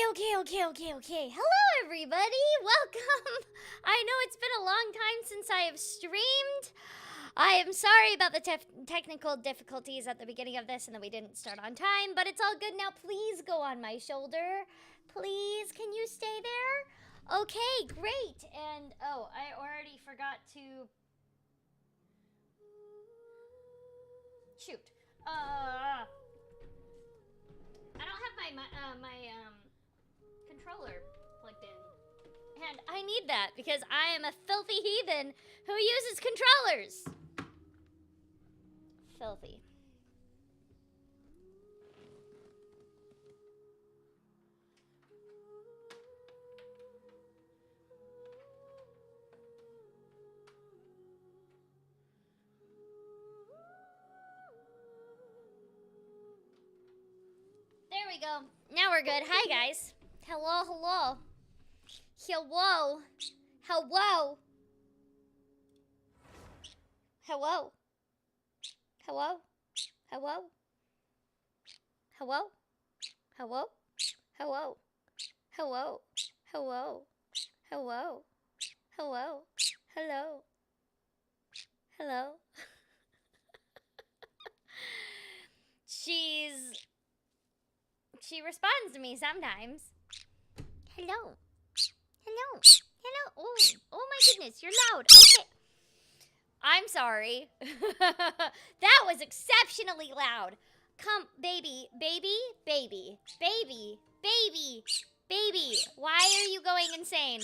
Okay. Hello, everybody. Welcome. I know it's been a long time since I have streamed. I am sorry about the technical difficulties at the beginning of this and that we didn't start on time, but it's all good now. Please go on my shoulder. Please, can you stay there? Okay, great. And, oh, I already forgot to... Shoot. I don't have my controller plugged in. And I need that because I am a filthy heathen who uses controllers. Filthy. There we go. Now we're good. Hi, guys. Hello. Hello. Hello. Hello. Hello. Hello. Hello. Hello. Hello. Hello. Hello. Hello. Hello. Hello. Hello. Hello. She responds to me sometimes. Hello. Hello. Hello. Oh my goodness, you're loud. Okay. I'm sorry. That was exceptionally loud. Come, baby. Why are you going insane?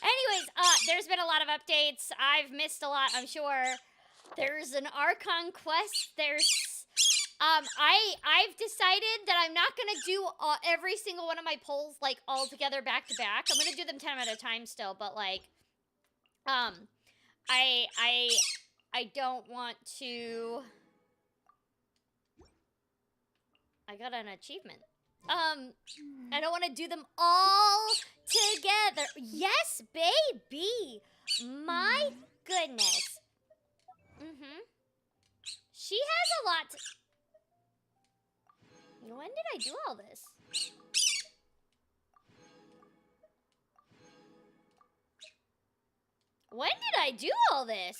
Anyways, there's been a lot of updates. I've missed a lot, I'm sure. There's an Archon quest. There's, I've decided that I'm not gonna do every single one of my polls, like, all together back to back. I'm gonna do them 10 at a time still, but, like, I don't want to... I got an achievement. I don't want to do them all together. Yes, baby. My goodness. She has a lot to... When did I do all this? When did I do all this?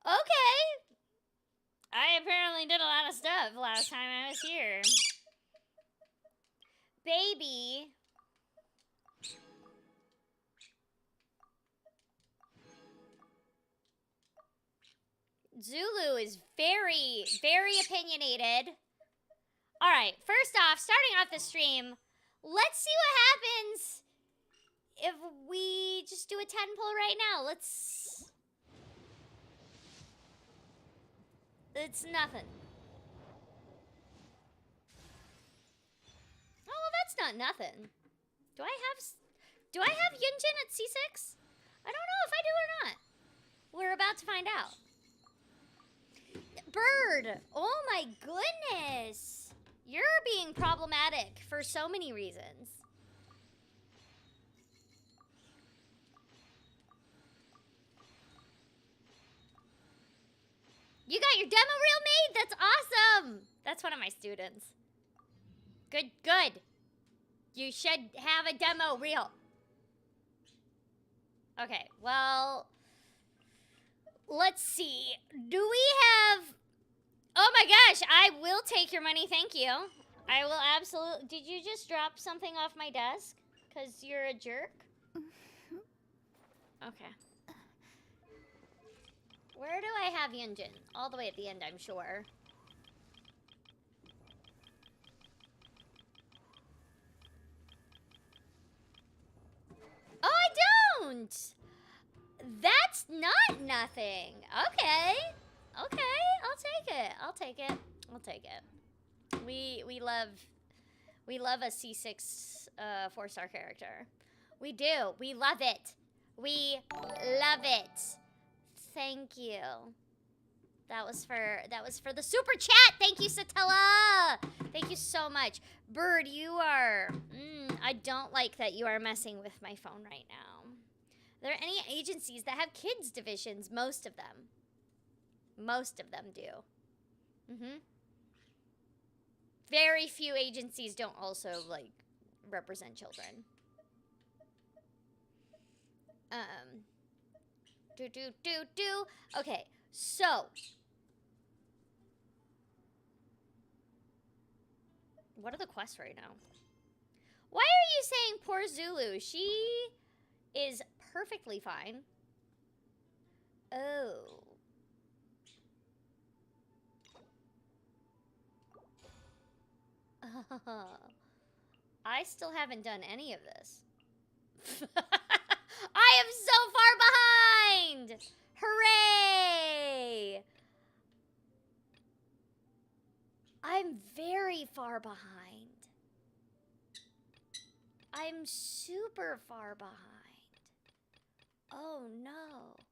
Okay. I apparently did a lot of stuff last time I was here. Baby. Zulu is very, very opinionated. Alright, first off, starting off the stream, let's see what happens if we just do a 10 poll right now. It's nothing. Oh, well, that's not nothing. Do I have Yunjin at C6? I don't know if I do or not. We're about to find out. Bird! Oh my goodness! You're being problematic for so many reasons. You got your demo reel made? That's awesome! That's one of my students. Good. You should have a demo reel. Okay, well... Let's see. Do we have... Oh my gosh, I will take your money, thank you. I will absolutely... Did you just drop something off my desk? Because you're a jerk? Okay. Where do I have Yunjin? All the way at the end, I'm sure. Oh, I don't! That's not nothing. Okay. I'll take it. We love a C6 4-star character. We do. We love it. We love it. Thank you. That was for the super chat. Thank you, Satella. Thank you so much. Bird, you are I don't like that you are messing with my phone right now. Are there any agencies that have kids divisions? Most of them. Most of them do. Very few agencies don't also, like, represent children. Okay, so. What are the quests right now? Why are you saying poor Zulu? She is perfectly fine. Oh. I still haven't done any of this. I am so far behind! Hooray! I'm very far behind. I'm super far behind. Oh no.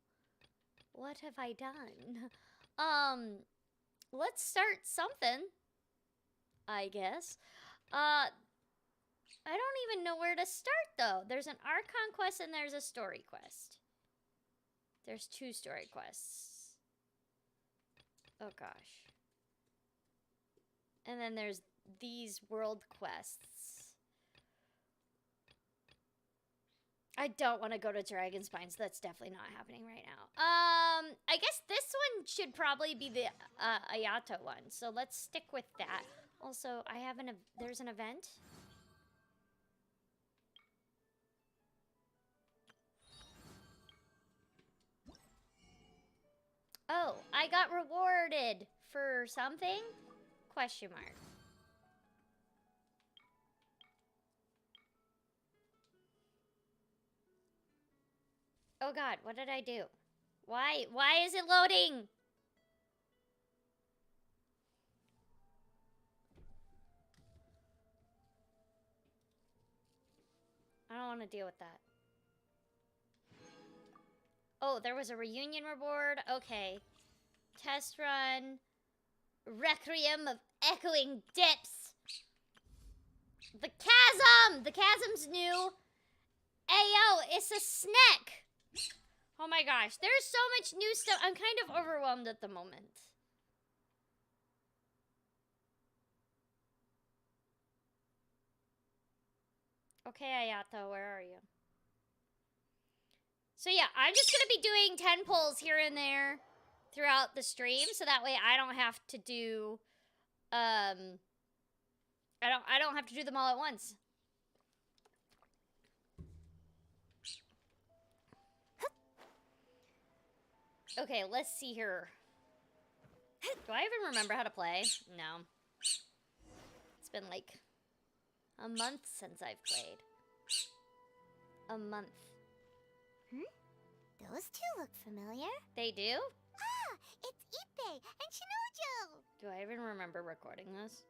What have I done? Let's start something, I guess. I don't even know where to start, though. There's an Archon quest and there's a story quest. There's 2 story quests. Oh, gosh. And then there's these world quests. I don't want to go to Dragon Spines. That's definitely not happening right now. I guess this one should probably be the Ayato one. So let's stick with that. Also, there's an event. Oh, I got rewarded for something? Question mark. Oh god, what did I do? Why is it loading? I don't want to deal with that. Oh, there was a reunion reward. Okay. Test run. Requiem of Echoing Dips. The Chasm! The Chasm's new. Ayo, it's a snack. Oh my gosh, there's so much new stuff. I'm kind of overwhelmed at the moment. Okay, Ayato, where are you? So yeah, I'm just gonna be doing 10 pulls here and there throughout the stream, so that way I don't have to do, I don't have to do them all at once. Okay, let's see here. Do I even remember how to play? No. It's been like a month since I've played. A month. Those 2 look familiar. They do? Ah, it's Ippei and Shinojo. Do I even remember recording this?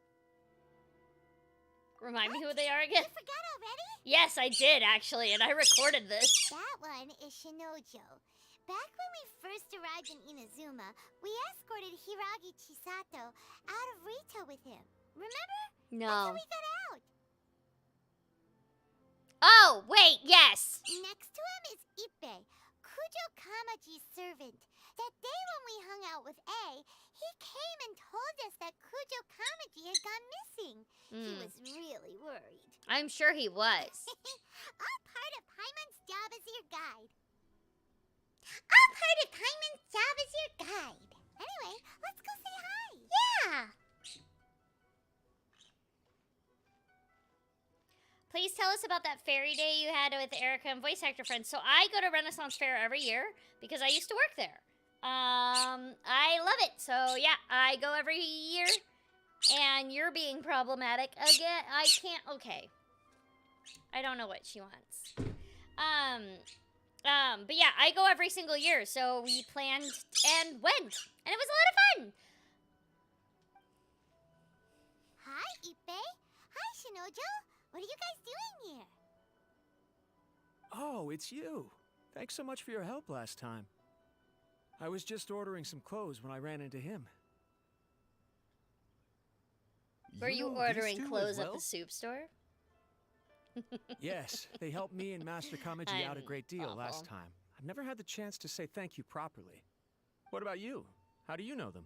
Remind me who they are again? You forgot already? Yes, I did actually, and I recorded this. That one is Shinojo. Back when we first arrived in Inazuma, we escorted Hiragi Chisato out of Rito with him. Remember? No. That's how we got out. Oh, wait, yes. Next to him is Ippei, Kujo Kamaji's servant. That day when we hung out with A, he came and told us that Kujo Kamaji had gone missing. He was really worried. I'm sure he was. All part of Paimon's job as your guide. All part of Paimon's job as your guide. Anyway, let's go say hi. Yeah. Please tell us about that fairy day you had with Erica and voice actor friends. So I go to Renaissance Fair every year because I used to work there. I love it. So yeah, I go every year. And you're being problematic again. I can't. Okay. I don't know what she wants. But yeah, I go every single year. So we planned and went, and it was a lot of fun. Hi, Ippei. Hi, Shinojo. What are you guys doing here? Oh, it's you. Thanks so much for your help last time. I was just ordering some clothes when I ran into him. Were you ordering clothes at the soup store? Yes, they helped me and Master Kamaji out a I'm great deal last awful. time. I've never had the chance to say thank you properly. What about you? How do you know them?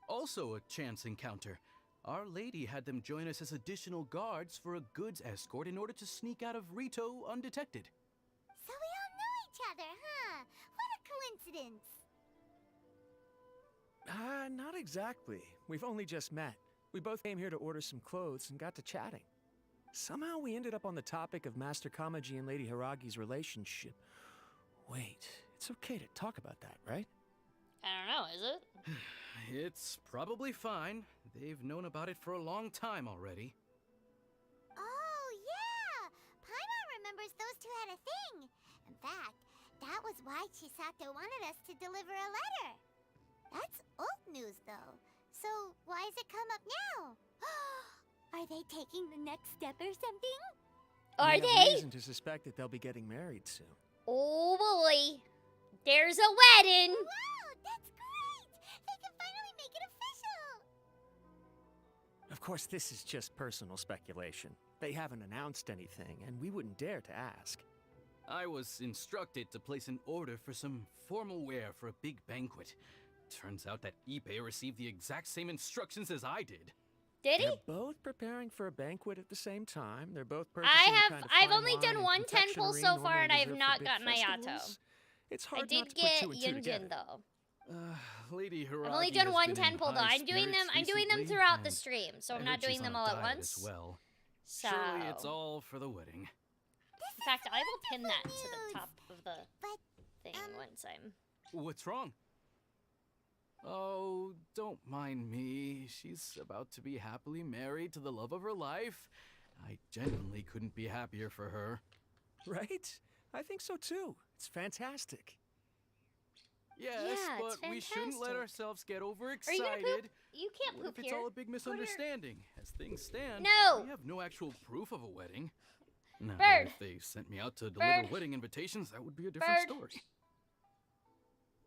Also a chance encounter. Our lady had them join us as additional guards for a goods escort in order to sneak out of Rito undetected. So we all know each other, huh? What a coincidence. Not exactly. We've only just met. We both came here to order some clothes and got to chatting. Somehow we ended up on the topic of Master Kamaji and Lady Hiragi's relationship. Wait, it's okay to talk about that, right? I don't know, is it? It's probably fine. They've known about it for a long time already. Oh, yeah! Paimon remembers those two had a thing. In fact, that was why Chisato wanted us to deliver a letter. That's old news, though. So why has it come up now? Are they taking the next step or something? Are We have they? reason to suspect that they'll be getting married soon. Oh boy. There's a wedding. Wow, that's great! They can finally make it official! Of course, this is just personal speculation. They haven't announced anything, and we wouldn't dare to ask. I was instructed to place an order for some formal wear for a big banquet. Turns out that Ippei received the exact same instructions as I did. Did he? They're both preparing for a banquet at the same time. They're both purchasing the kind of I've fine only wine done and one 10 pull confectionery so far, normally and I have reserved for not big gotten Ayato. festivals. It's I hard did not to put get two and two Yunjin together. though. Lady Hiragi I've only done has one been 10 in pull though. high I'm doing them. spirits I'm doing them recently, throughout the and stream, so I I'm heard not she's doing them on a all at diet once. As well. So, Surely it's all for the wedding. in fact, I will pin that to the top of the But, thing once I'm. What's wrong? Oh, don't mind me. She's about to be happily married to the love of her life. I genuinely couldn't be happier for her. Right? I think so too. It's fantastic. Yes, Yeah, it's but we shouldn't let fantastic. ourselves get Are overexcited. you gonna poop? You can't What poop if it's here. all a big misunderstanding? As things stand, No! we have no actual proof of a wedding. Now, Bird. if they sent me out to deliver Bird. wedding invitations, that would be a different Bird. story.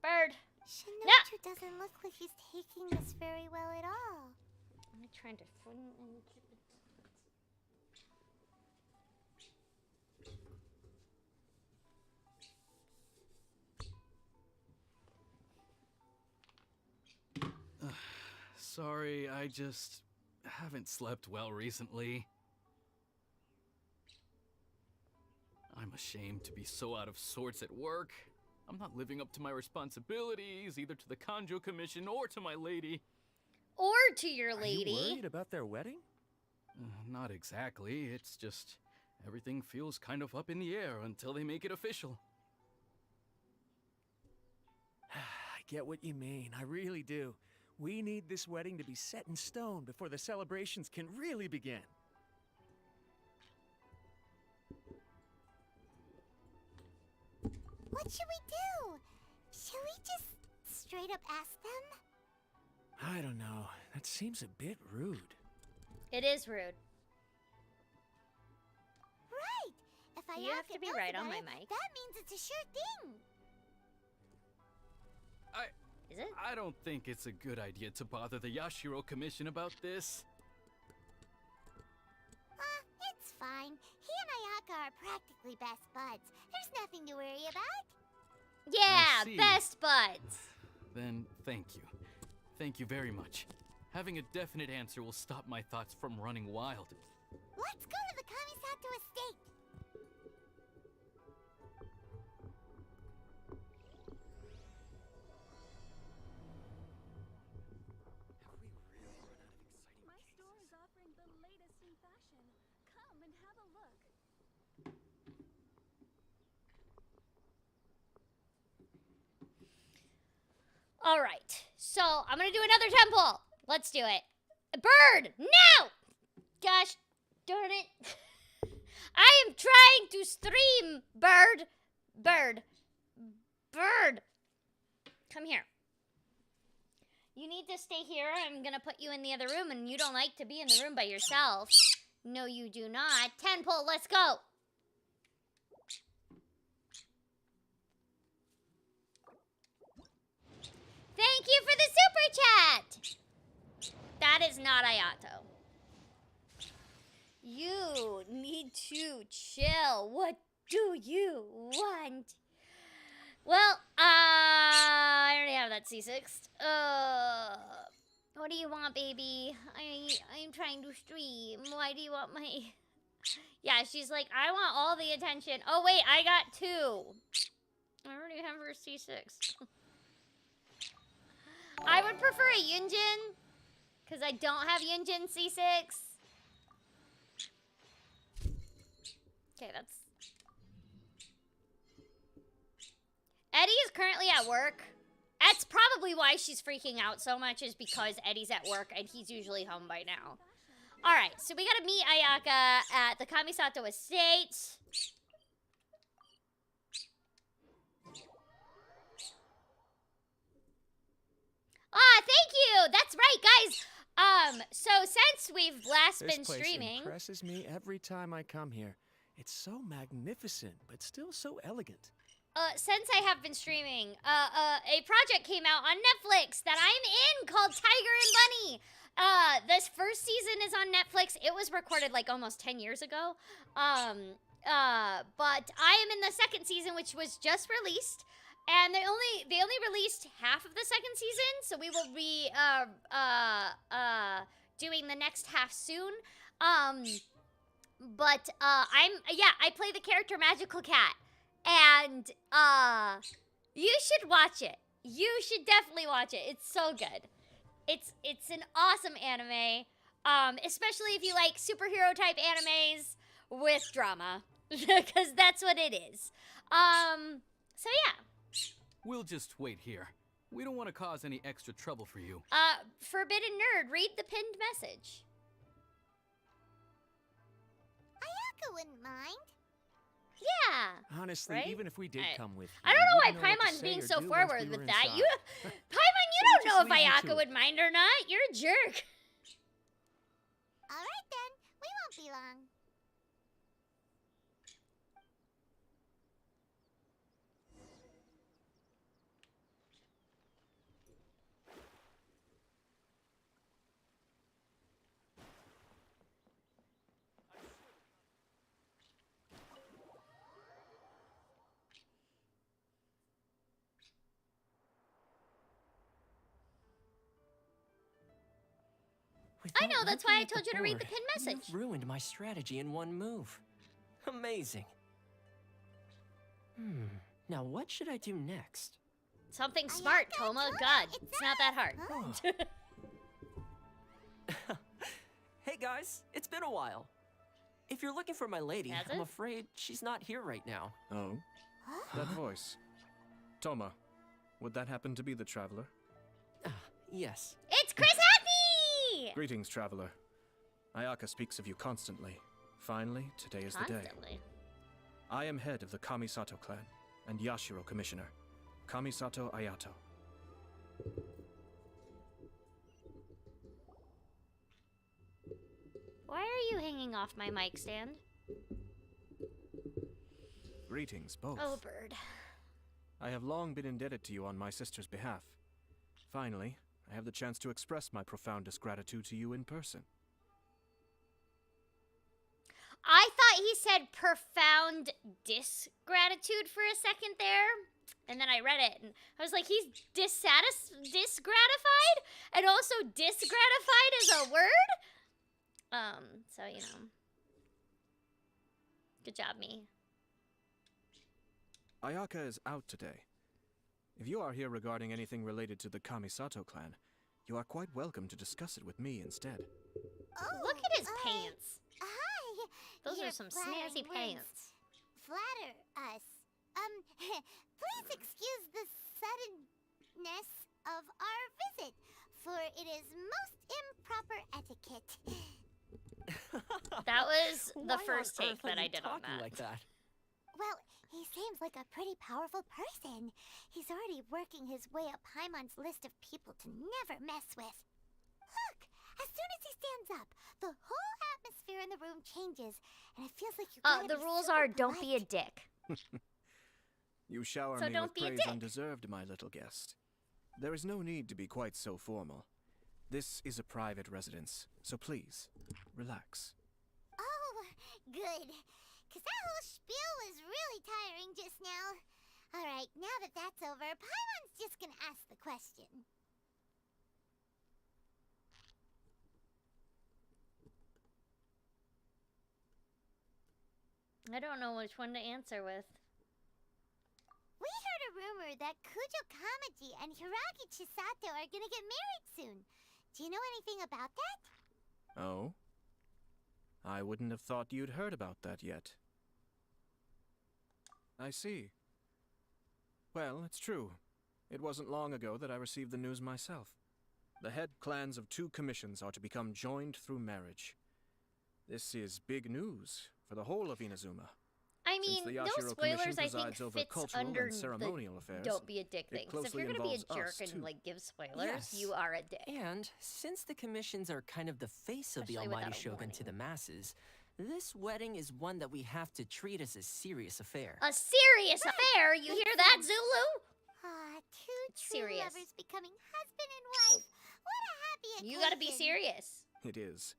Bird. Shinochu doesn't look like he's taking this very well at all. I'm trying to. Sorry, I just haven't slept well recently. I'm ashamed to be so out of sorts at work. I'm not living up to my responsibilities, either to the Kanjo Commission or to my lady. Or to your Are lady. you worried about their wedding? Not exactly, it's just everything feels kind of up in the air until they make it official. I get what you mean. I really do. We need this wedding to be set in stone before the celebrations can really begin. What should we do? Should we just straight up ask them? I don't know. That seems a bit rude. It is rude. Right! If You have Ayato to be knows right on about my it, mic. that means it's a sure thing. Is it? I don't think it's a good idea to bother the Yashiro Commission about this. It's fine. He and Ayaka are practically best buds. There's nothing to worry about. Yeah, see. best buds. Then thank you. Thank you very much. Having a definite answer will stop my thoughts from running wild. Let's go to the Kamisato estate. My store is offering the latest in fashion. Come and have a look. All right. So I'm gonna do another temple. Let's do it. Bird, no! Gosh, darn it! I am trying to stream. Bird, bird, bird. Come here. You need to stay here. I'm gonna put you in the other room, and you don't like to be in the room by yourself. No, you do not. 10 pull. Let's go. Thank you for the super chat. That is not Ayato. You need to chill. What do you want? Well, I already have that C6. What do you want, baby? I'm trying to stream. Why do you want my... Yeah, she's like, I want all the attention. Oh, wait, I got 2. I already have her C6. I would prefer a Yunjin, because I don't have Yunjin C6. Okay, that's... Eddie is currently at work. That's probably why she's freaking out so much, is because Eddie's at work and he's usually home by now. Alright, so we gotta meet Ayaka at the Kamisato estate. Ah, thank you! That's right, guys! So since we've last been streaming... This place impresses me every time I come here. It's so magnificent, but still so elegant. Since I have been streaming, a project came out on Netflix that I'm in called Tiger and Bunny. This first season is on Netflix. It was recorded like almost 10 years ago. But I am in the second season, which was just released. And they only released half of the second season, so we will be doing the next half soon. I play the character Magical Cat. And, you should watch it. You should definitely watch it. It's so good. It's an awesome anime. Especially if you like superhero type animes with drama. Because that's what it is. So yeah. We'll just wait here. We don't want to cause any extra trouble for you. Forbidden Nerd, read the pinned message. Ayaka wouldn't mind. Yeah. Honestly, right? even if we did come with you, I don't know why we wouldn't what to Paimon's say being or so do once forward we with were that. inside. You, Paimon, you don't know if just leave you to Ayaka it. would mind or not. You're a jerk. All right then, we won't be long. I know, that's why I told you to read the pinned message. You've ruined my strategy in one move. Amazing. Now what should I do next? Something smart, Toma. God, it's not that hard. Hey guys, it's been a while. If you're looking for my lady, Has I'm it? afraid she's not here right now. Oh? That voice. Toma, would that happen to be the traveler? Yes. It's Chris Hackney! Greetings, traveler. Ayaka speaks of you constantly. Finally, today is the day. Constantly. I am head of the Kamisato clan, and Yashiro commissioner. Kamisato Ayato. Why are you hanging off my mic stand? Greetings, both. Oh, bird. I have long been indebted to you on my sister's behalf. Finally, I have the chance to express my profoundest gratitude to you in person. I thought he said profound disgratitude for a second there. And then I read it and I was like, he's disgratified? And also disgratified is a word? So, you know. Good job, me. Ayaka is out today. If you are here regarding anything related to the Kamisato clan, you are quite welcome to discuss it with me instead. Oh, Look at his pants. Hi. Those Your are some flattering snazzy words pants. Flatter us. Please excuse the suddenness of our visit, for it is most improper etiquette. That was the Why first on take earth are that I you did on talking that. like that? Well, he seems like a pretty powerful person. He's already working his way up Paimon's list of people to never mess with. Look, as soon as he stands up, the whole atmosphere in the room changes, and it feels like you're The rules are don't be a dick. You shower So me don't with be a praise dick. undeserved, my little guest. There is no need to be quite so formal. This is a private residence, so please, relax. Oh, Good. Because that whole spiel was really tiring just now. Alright, now that that's over, Paimon's just gonna ask the question. I don't know which one to answer with. We heard a rumor that Kujo Kamaji and Hiragi Chisato are gonna get married soon. Do you know anything about that? Oh? I wouldn't have thought you'd heard about that yet. I see. Well, it's true. It wasn't long ago that I received the news myself. The head clans of 2 commissions are to become joined through marriage. This is big news for the whole of Inazuma. I mean, Since the no Yashiro spoilers, Commission I think, presides over fits cultural under and ceremonial the affairs, don't be a dick it thing. 'Cause if closely you're gonna be a involves jerk us, and, too. like, give spoilers, Yes. you are a dick. And since the commissions are kind of the face of the Especially Almighty without a Shogun to the masses, this wedding is one that we have to treat as a serious affair. A serious affair? You hear that, Zulu? Ah, 2 It's true serious. lovers becoming husband and wife. What a happy occasion. You gotta be serious. It is.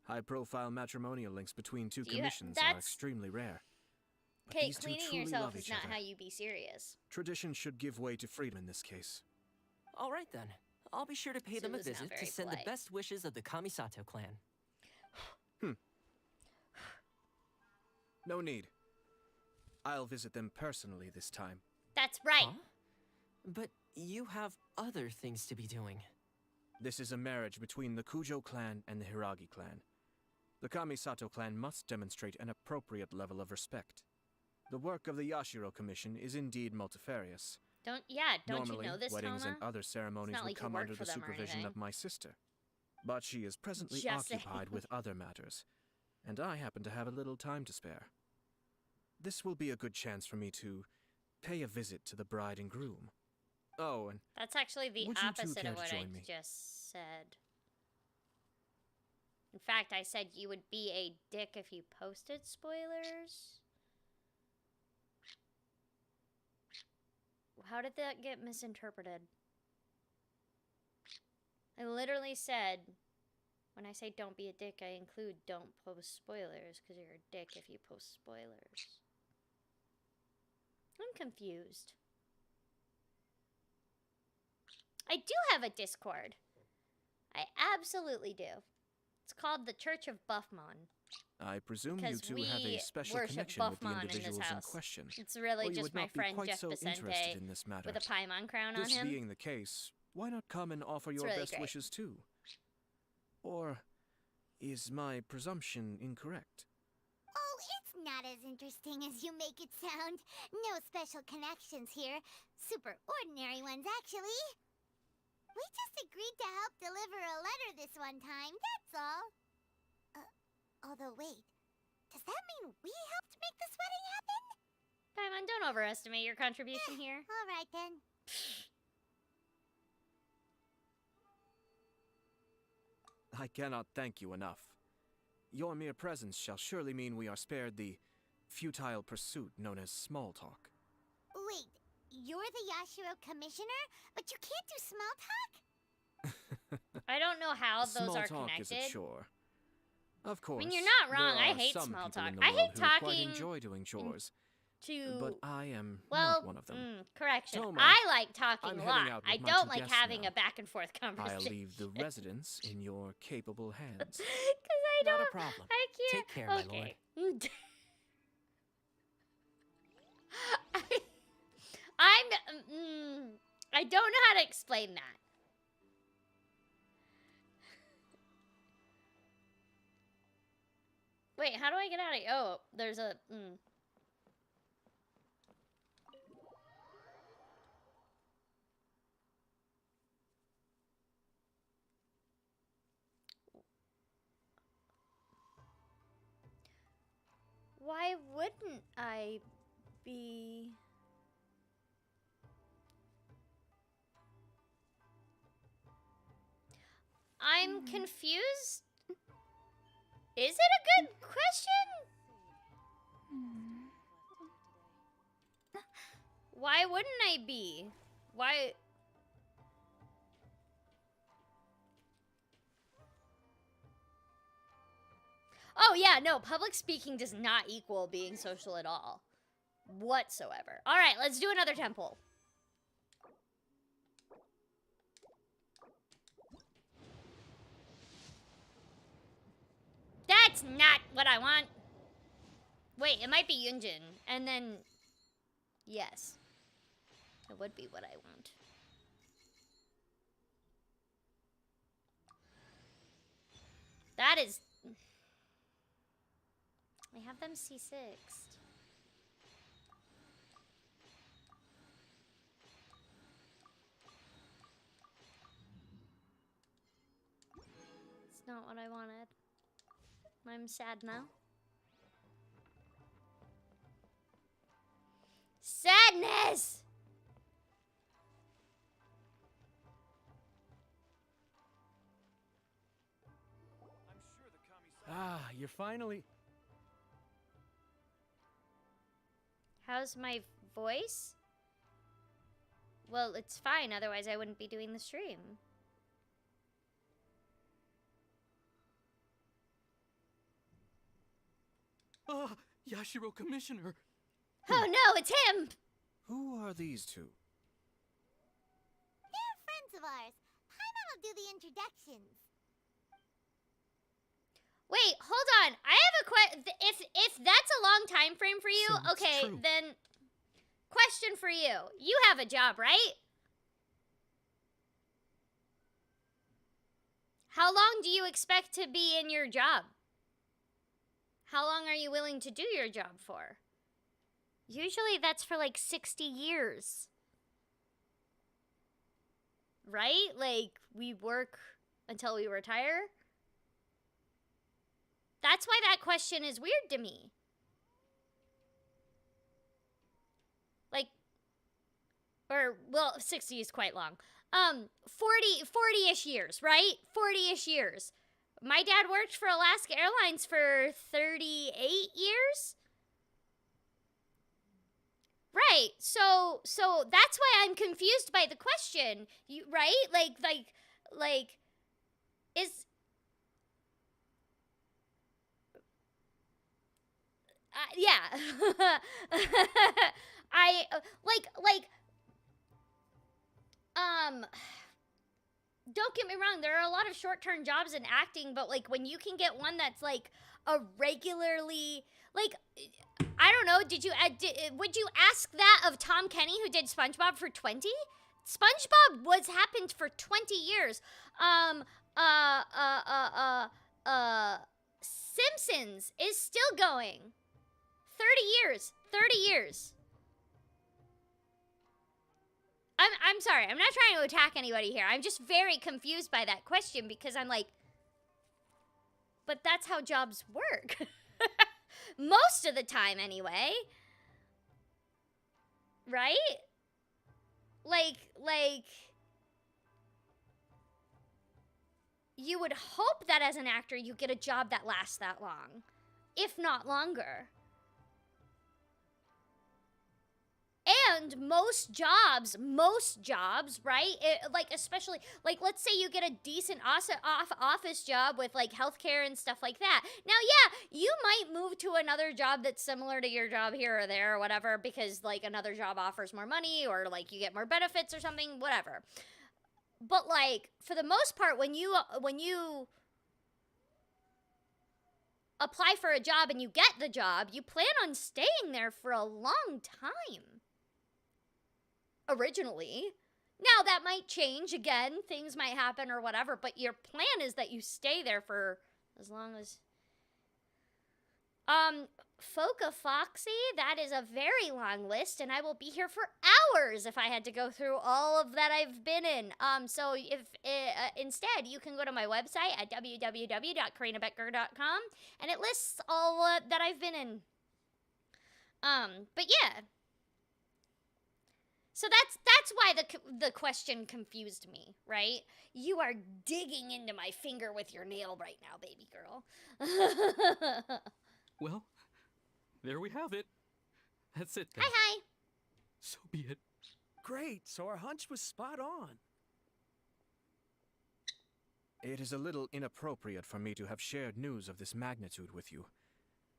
High-profile matrimonial links between 2 Do you commissions are that's- extremely rare. But Okay, these 2 cleaning truly yourself love is each not other. how you be serious. Tradition should give way to freedom in this case. All right then. I'll be sure to pay them a Zulu's not visit to very send polite. the best wishes of the Kamisato clan. No need. I'll visit them personally this time. That's right. Huh? But you have other things to be doing. This is a marriage between the Kujo clan and the Hiragi clan. The Kamisato clan must demonstrate an appropriate level of respect. The work of the Yashiro Commission is indeed multifarious. Don't Normally, you know this, weddings Toma? and other ceremonies not would like you come work under for the them or supervision anything. of my sister. But she is presently Just saying. occupied with other matters, and I happen to have a little time to spare. This will be a good chance for me to pay a visit to the bride and groom. Oh, and That's actually the Would you two opposite care of to what I join me? just said. In fact, I said you would be a dick if you posted spoilers. How did that get misinterpreted? I literally said, when I say don't be a dick, I include don't post spoilers, because you're a dick if you post spoilers. I'm confused. I do have a Discord. I absolutely do. It's called the Church of Buffmon. I presume you 'Cause two have we a special worship connection with the Buffmon in this individuals in house. question. It's really or you just would my not be friend quite Jeff so interested Vicente in this matter. with a Paimon crown on This him. being the case, why not come and offer your really best great. wishes too? Or is my presumption incorrect? Oh, it's not as interesting as you make it sound. No special connections here. Super ordinary ones, actually. We just agreed to help deliver a letter this one time, that's all. Although wait, does that mean we helped make this wedding happen? Paimon, don't overestimate your contribution here. All right then. I cannot thank you enough. Your mere presence shall surely mean we are spared the futile pursuit known as small talk. Wait, you're the Yashiro commissioner, but you can't do small talk? I don't know how those small are talk connected. is a chore. Of course. you're not wrong. there I are hate some small people talk. in the I world hate who quite talking enjoy doing chores, To but I am well, not one of them. correction. Toma, I like talking I'm a heading lot. out I with my don't two like guests having now. a back and forth I'll conversation. leave the residence in your capable hands. Because I Not a don't. problem. I can't. Take care, my lord. Okay. I don't know how to explain that. Wait, how do I get out of here? Oh, there's a. Why wouldn't I be? I'm confused. Is it a good question? Why wouldn't I be? Why? Oh, yeah, no, public speaking does not equal being social at all. Whatsoever. All right, let's do another temple. That's not what I want. Wait, it might be Yunjin. And then, yes. It would be what I want. That is... I have them C6. It's not what I wanted. I'm sad now. Sadness! Ah, you're finally... How's my voice? Well, it's fine, otherwise I wouldn't be doing the stream. Ah, Yashiro Commissioner. Oh no, it's him! Who are these two? They're friends of ours. Paimon will do the introductions. Wait, hold on. I have a question. If that's a long time frame for you, So it's okay, true. then question for you. You have a job, right? How long do you expect to be in your job? How long are you willing to do your job for? Usually that's for like 60 years. Right? Like, we work until we retire? That's why that question is weird to me. Like, or, well, 60 is quite long. 40-ish years, right? 40-ish years. My dad worked for Alaska Airlines for 38 years? Right. So that's why I'm confused by the question. You right? Like is yeah. I don't get me wrong, there are a lot of short-term jobs in acting, but like when you can get one that's like a regularly, like, I don't know, would you ask that of Tom Kenny, who did SpongeBob for 20? SpongeBob happened for 20 years. Simpsons is still going. 30 years. I'm sorry, I'm not trying to attack anybody here. I'm just very confused by that question because I'm like, but that's how jobs work. Most of the time, anyway. Right? Like, you would hope that as an actor you get a job that lasts that long, if not longer. And most jobs, right? Like, especially, like, let's say you get a decent office job with, like, healthcare and stuff like that. Now, yeah, you might move to another job that's similar to your job here or there or whatever because, like, another job offers more money or, like, you get more benefits or something, whatever. But, like, for the most part, when you apply for a job and you get the job, you plan on staying there for a long time. Originally. Now that might change again, things might happen or whatever, but your plan is that you stay there for as long as... Foca Foxy, that is a very long list, and I will be here for hours if I had to go through all of that I've been in. So if instead, you can go to my website at www.CorinaBoettger.com, and it lists all that I've been in. But yeah. So that's why the question confused me, right? You are digging into my finger with your nail right now, baby girl. Well, there we have it. That's it then. Hi. So be it. Great, so our hunch was spot on. It is a little inappropriate for me to have shared news of this magnitude with you.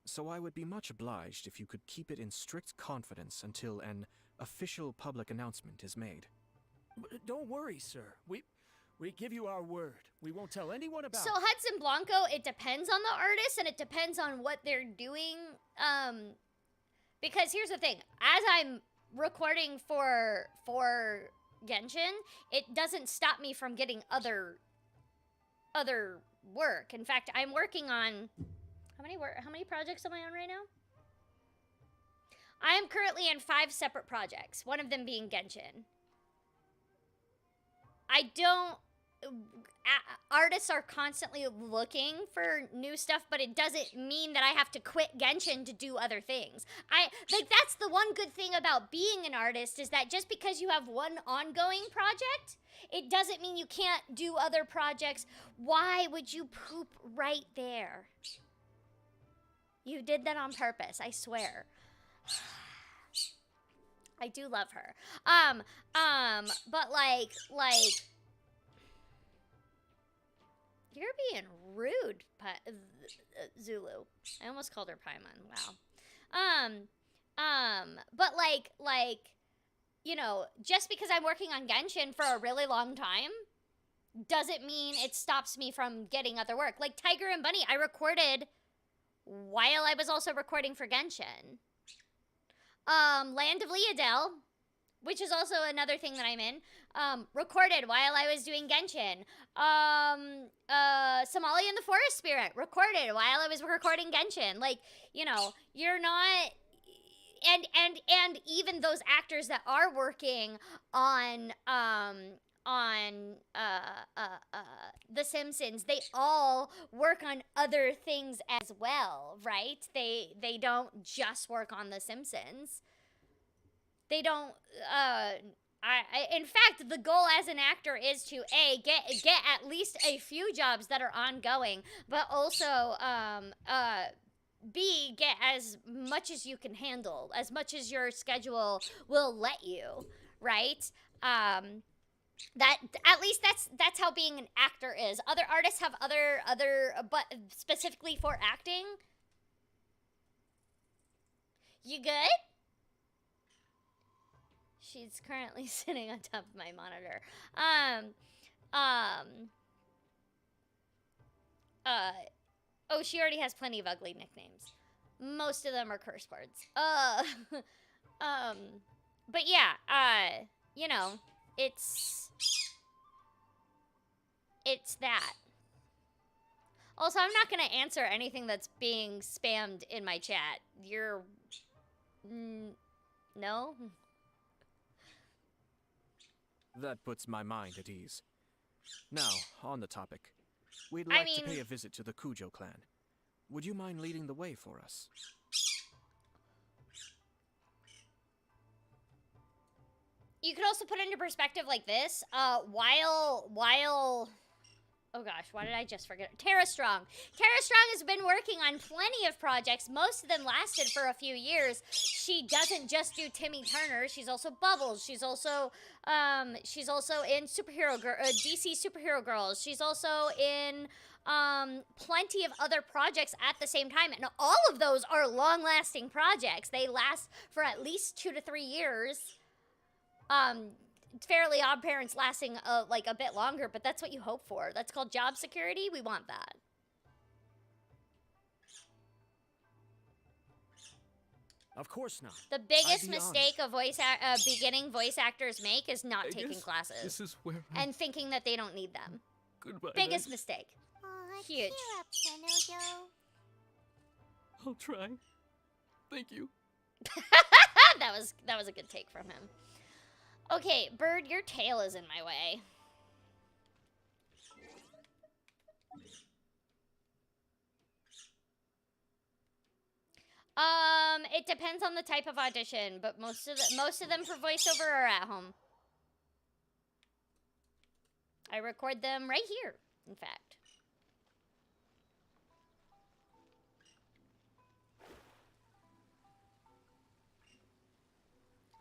So I would be much obliged if you could keep it in strict confidence until an official public announcement is made. Don't worry, sir. We give you our word. We won't tell anyone about So it. Hudson Blanco, it depends on the artist and it depends on what they're doing. Because here's the thing, as I'm recording for Genshin, it doesn't stop me from getting other work. In fact, I'm working on how many projects am I on right now? I am currently in 5 separate projects, one of them being Genshin. Artists are constantly looking for new stuff, but it doesn't mean that I have to quit Genshin to do other things. That's the one good thing about being an artist, is that just because you have one ongoing project, it doesn't mean you can't do other projects. Why would you poop right there? You did that on purpose, I swear. I do love her. But like you're being rude, Zulu. I almost called her Paimon. Wow. But like, you know, just because I'm working on Genshin for a really long time doesn't mean it stops me from getting other work. Like Tiger and Bunny, I recorded while I was also recording for Genshin. Land of Leodel, which is also another thing that I'm in, recorded while I was doing Genshin. Somalia and the Forest Spirit, recorded while I was recording Genshin. Like, you know, you're not... And even those actors that are working on The Simpsons, they all work on other things as well, right? They don't just work on The Simpsons. They don't, in fact, the goal as an actor is to get at least a few jobs that are ongoing, but also B, get as much as you can handle, as much as your schedule will let you, right? That at least that's how being an actor is. Other artists have other but specifically for acting. You good? She's currently sitting on top of my monitor. Oh, she already has plenty of ugly nicknames. Most of them are curse words. But yeah, you know, it's that. Also, I'm not gonna answer anything that's being spammed in my chat. You're... no? That puts my mind at ease. Now, on the topic. We'd like to pay a visit to the Kujo clan. Would you mind leading the way for us? You could also put it into perspective like this. While oh gosh, why did I just forget? Tara Strong. Tara Strong has been working on plenty of projects. Most of them lasted for a few years. She doesn't just do Timmy Turner. She's also Bubbles. She's also in DC Superhero Girls. She's also in plenty of other projects at the same time, and all of those are long-lasting projects. They last for at least 2 to 3 years. Fairly Odd Parents lasting like a bit longer, but that's what you hope for. That's called job security. We want that. Of course not. The biggest mistake of beginning voice actors make is not taking classes. This is where and thinking that they don't need them. Goodbye. Biggest mistake. Aw, Huge. cheer up, Tenojo. I'll try. Thank you. that was a good take from him. Okay, Bird, your tail is in my way. It depends on the type of audition, but most of them for voiceover are at home. I record them right here, in fact.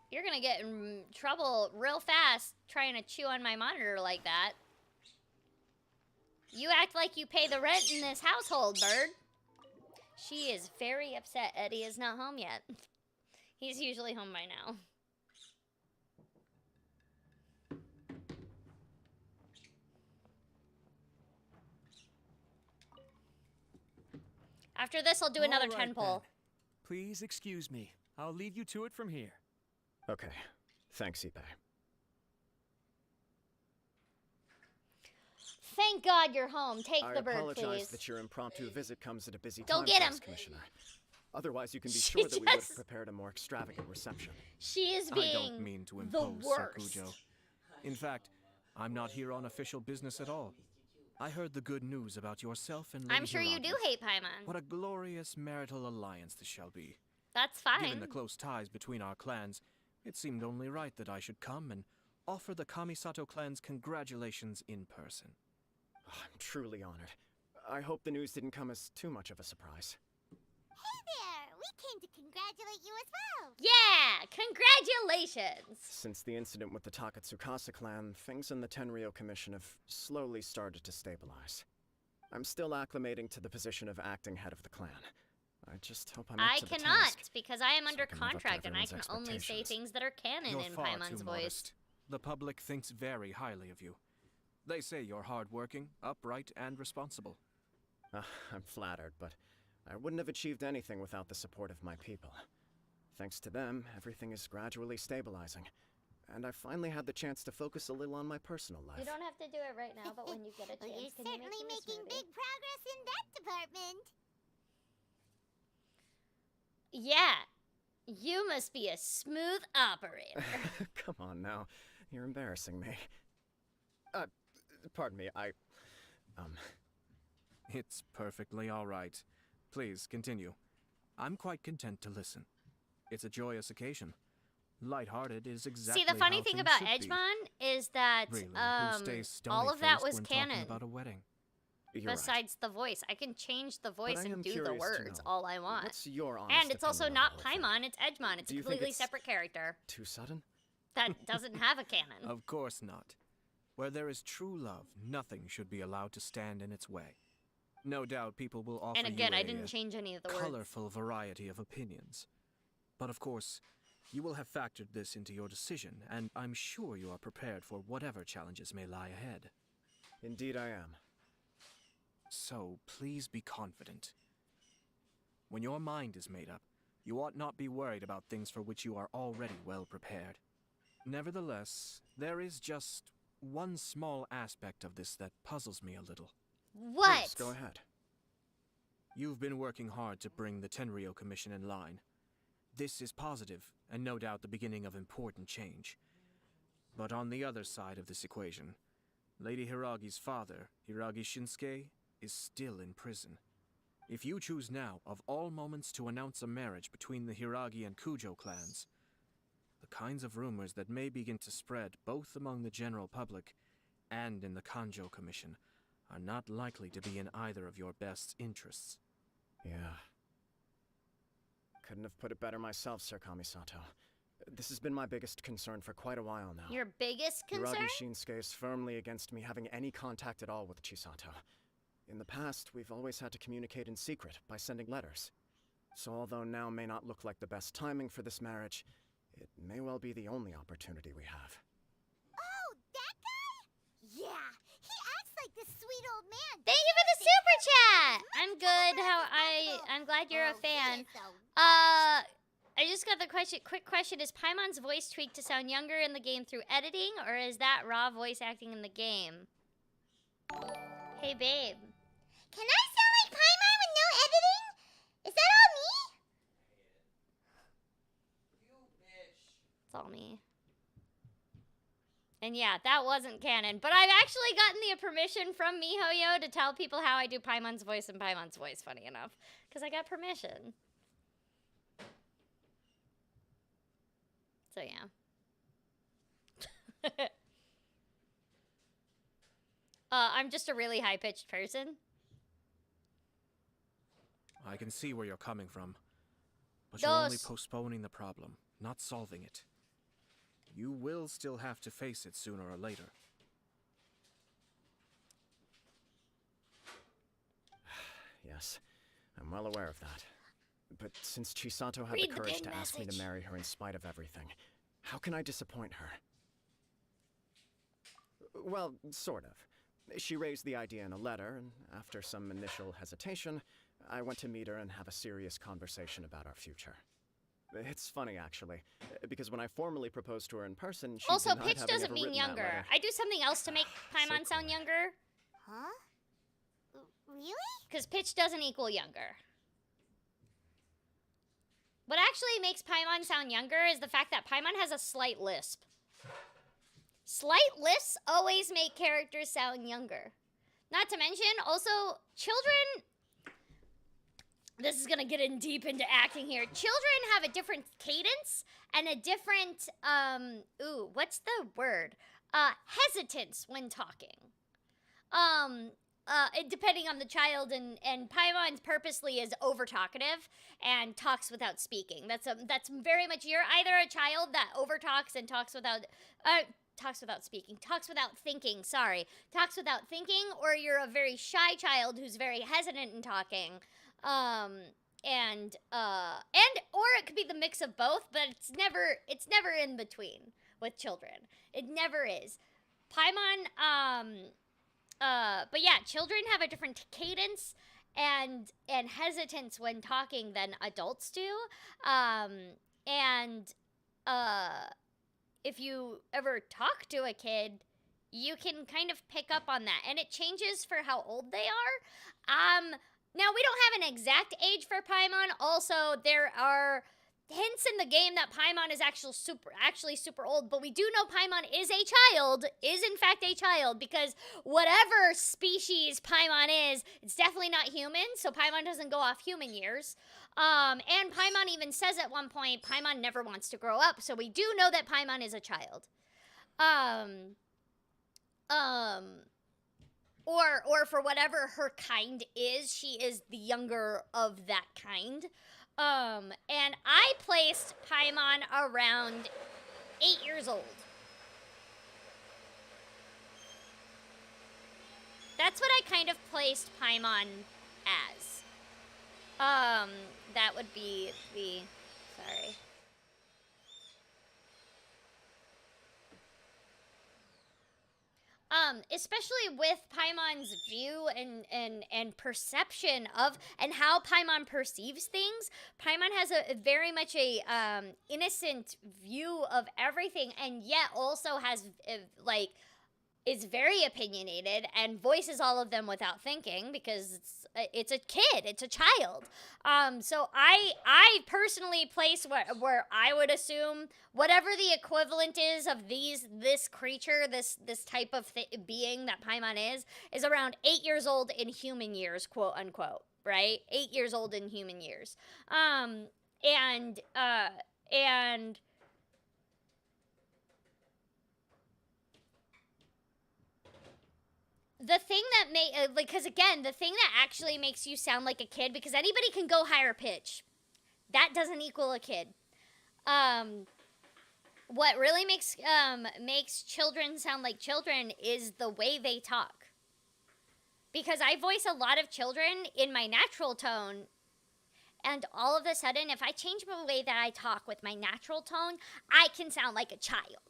You're gonna get in trouble real fast trying to chew on my monitor like that. You act like you pay the rent in this household, bird. She is very upset Eddie is not home yet. He's usually home by now. After this, I'll do another All 10 right, pull. then. Please excuse me. I'll leave you to it from here. Okay. Thanks, Ipe. Thank God you're home. Take I the bird, apologize please. that your impromptu visit comes at a busy Go time get for him. us, Commissioner. Otherwise, you can be She sure that we would have just- prepared a more extravagant reception. She is I being don't mean to the impose, Sir worst. Cujo. In fact, I'm not here on official business at all. I heard the good news about yourself and Lady I'm sure you do Hiragi. hate Paimon. What a glorious marital alliance this shall be. That's fine. Given the close ties between our clans, it seemed only right that I should come and offer the Kamisato clan's congratulations in person. I'm truly honored. I hope the news didn't come as too much of a surprise. Hey there! We came to congratulate you as well! Yeah! Congratulations! Since the incident with the Takatsukasa clan, things in the Tenryou Commission have slowly started to stabilize. I'm still acclimating to the position of acting head of the clan. I just hope I'm up I to the cannot, task. because I am so I under can live up to contract and I can everyone's only say expectations. things that are canon You're in far Paimon's too voice. modest. The public thinks very highly of you. They say you're hardworking, upright, and responsible. I'm flattered, but I wouldn't have achieved anything without the support of my people. Thanks to them, everything is gradually stabilizing. And I finally had the chance to focus a little on my personal life. You don't have to do it right now, but when you get a Well, chance, you're can you certainly make me a making smoothie? big progress in that department. Yeah, you must be a smooth operator. Come on now. You're embarrassing me. Pardon me, It's perfectly all right. Please, continue. I'm quite content to listen. It's a joyous occasion. Lighthearted is exactly See, the funny how thing things about should be. Edgemon is that Really, who stays all of that stony-faced was when talking canon. about a wedding? you're right. Besides the voice, I can change the voice I and am do the curious to words know, all I want. What's your honest And it's also opinion on not the whole thing? Paimon, it's Edgemon. It's Do a you think completely it's- separate character Too sudden? that doesn't have a canon. Of course not. Where there is true love, nothing should be allowed to stand in its way. No doubt people will offer And again, you I a didn't change any of the words. colorful variety of opinions. But of course, you will have factored this into your decision, and I'm sure you are prepared for whatever challenges may lie ahead. Indeed I am. So please be confident. When your mind is made up, you ought not be worried about things for which you are already well prepared. Nevertheless, there is just one small aspect of this that puzzles me a little. What? Please, go ahead. You've been working hard to bring the Tenryou Commission in line. This is positive, and no doubt the beginning of important change. But on the other side of this equation, Lady Hiragi's father, Hiragi Shinsuke, is still in prison. If you choose now, of all moments, to announce a marriage between the Hiragi and Kujo clans, the kinds of rumors that may begin to spread both among the general public and in the Kanjo Commission are not likely to be in either of your best interests. Yeah. Couldn't have put it better myself, Sir Kamisato. This has been my biggest concern for quite a while now. Your biggest concern? Hiragi Shinsuke is firmly against me having any contact at all with Chisato. In the past, we've always had to communicate in secret by sending letters. So although now may not look like the best timing for this marriage, it may well be the only opportunity we have. Oh, that guy? Yeah, he acts like this sweet old man. Thank you for the super chat. I'm good. I'm glad you're a fan. I just got the question. Quick question: is Paimon's voice tweaked to sound younger in the game through editing, or is that raw voice acting in the game? Hey, babe. Can I sound like Paimon with no editing? Is that all me? It's all me. And yeah, that wasn't canon. But I've actually gotten the permission from MiHoYo to tell people how I do Paimon's voice and Paimon's voice, funny enough. Because I got permission. So yeah. I'm just a really high-pitched person. I can see where you're coming from. But you're only Dos. postponing the problem, not solving it. You will still have to face it sooner or later. yes. I'm well aware of that. But since Chisato had Read the the courage big to ask me to message. marry her in spite of everything, how can I disappoint her? Well, sort of. She raised the idea in a letter, and after some initial hesitation, I went to meet her and have a serious conversation about our future. It's funny, actually, because when I formally proposed to her in person, she Also, denied pitch having doesn't ever mean written that younger. letter. I do something else to make Paimon So sound cool. younger, Huh? Really? because pitch doesn't equal younger. What actually makes Paimon sound younger is the fact that Paimon has a slight lisp. Slight lisps always make characters sound younger. Not to mention, also, children... This is gonna get in deep into acting here. Children have a different cadence and a different, what's the word? Hesitance when talking. Depending on the child, and Paimon's purposely is over-talkative and talks without speaking. That's very much, you're either a child that over-talks and talks without speaking, talks without thinking, or you're a very shy child who's very hesitant in talking. Or it could be the mix of both, but it's never in between with children. It never is. Paimon, but yeah, children have a different cadence and hesitance when talking than adults do. If you ever talk to a kid, you can kind of pick up on that, and it changes for how old they are. Now, we don't have an exact age for Paimon. Also, there are hints in the game that Paimon is actually super old, but we do know Paimon is in fact a child, because whatever species Paimon is, it's definitely not human, so Paimon doesn't go off human years. And Paimon even says at one point, Paimon never wants to grow up, so we do know that Paimon is a child. Or for whatever her kind is, she is the younger of that kind. And I placed Paimon around 8 years old. That's what I kind of placed Paimon as. That would be the... Sorry. Especially with Paimon's view and perception of, and how Paimon perceives things. Paimon has a very much a innocent view of everything, and yet also has is very opinionated and voices all of them without thinking, because it's a kid, it's a child. So I personally place where I would assume whatever the equivalent is of this creature, this type of being that Paimon is around 8 years old in human years, quote unquote, right? 8 years old in human years. And the thing that because again, the thing that actually makes you sound like a kid, because anybody can go higher pitch, that doesn't equal a kid. What really makes children sound like children is the way they talk. Because I voice a lot of children in my natural tone, and all of a sudden, if I change the way that I talk with my natural tone, I can sound like a child.